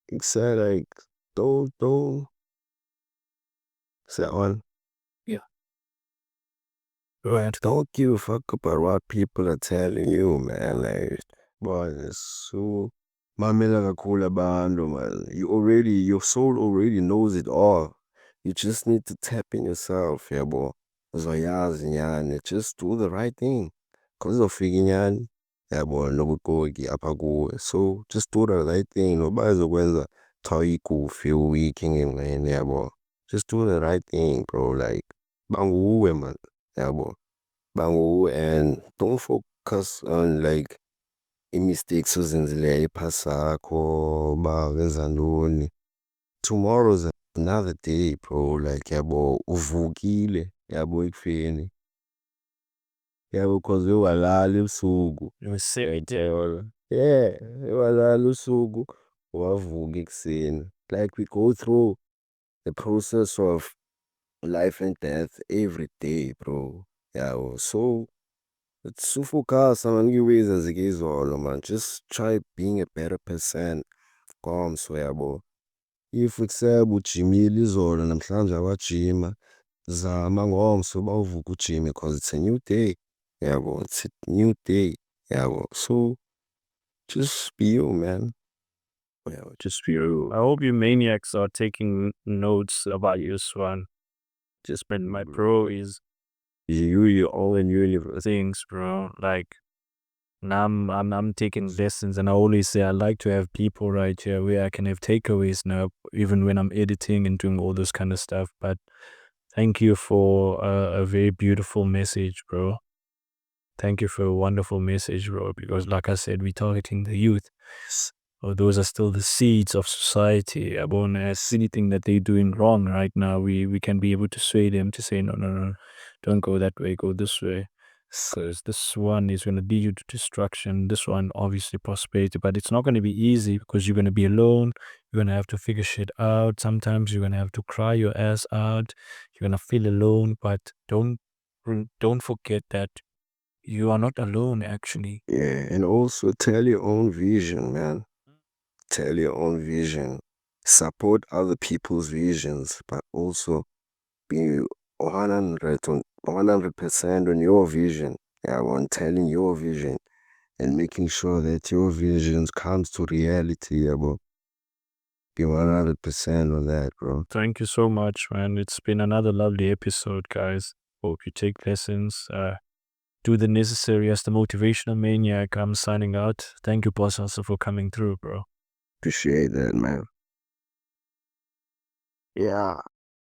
it said, like, don't, say on. Yeah. Right. Don't give a fuck about what people are telling you, man. Like, boy, it's so mamela kakhulu abantu, man. Your soul already knows it all. You just need to tap in yourself, yabo. Uzoyazi nyani. Just do the right thing. Cause uzofika nyani, yabo, nobugogi apha kuwe. So just do the right thing. Noba izokwenza kuthiwa ikufe uwike ngenxeni, yabo. Just do the right thing, bro. Like, banguwe, man. Yabo. And don't focus on like i-mistakes ozenzileyo iphasi yakho uba wenza ntoni. Tomorrow's another day, bro. Like, yabo, uvukile, yabo, ekufeni. Yabo, cause walala ebusuku. Uyayithola. Yeah, walala usuku, wavuka ekuseni. Like, we go through the process of life and death every day, bro. Yabo, so sufocasa, man, kuyiways azikizolo, man. Just try being a better person. Ngomso, yabo. If kuseba ujimile izolo namhlanje awajima, zama ngomso uba uvuke ujime cause it's a new day. Yabo, it's a new day. Yabo. So just be you, man. Yeah, just for you. I hope you maniacs are taking notes about this one. Just been my bro is you all in universe things, bro. Like now I'm taking lessons, and I always say I like to have people right here where I can have takeaways now, even when I'm editing and doing all this kind of stuff. But thank you for a very beautiful message, bro. Thank you for a wonderful message, bro. Because like I said, we're targeting the youth. Oh, those are still the seeds of society. I won't ask anything that they're doing wrong right now. We can be able to sway them to say, no, no, no, don't go that way, go this way. Because this one is going to lead you to destruction. This one, obviously, prosperity. But it's not going to be easy because you're going to be alone. You're going to have to figure shit out. Sometimes you're going to have to cry your ass out. You're going to feel alone. But don't forget that you are not alone, actually. Yeah, and also tell your own vision, man. Tell your own vision. Support other people's visions, but also be 100% on your vision. Yeah, on telling your vision and making sure that your visions comes to reality. Yeah, bro. Be 100% on that, bro. Thank you so much, man. It's been another lovely episode, guys. Hope you take lessons. Do the necessary as the motivational maniac. I'm signing out. Thank you, boss, also for coming through, bro. Appreciate that, man. Yeah.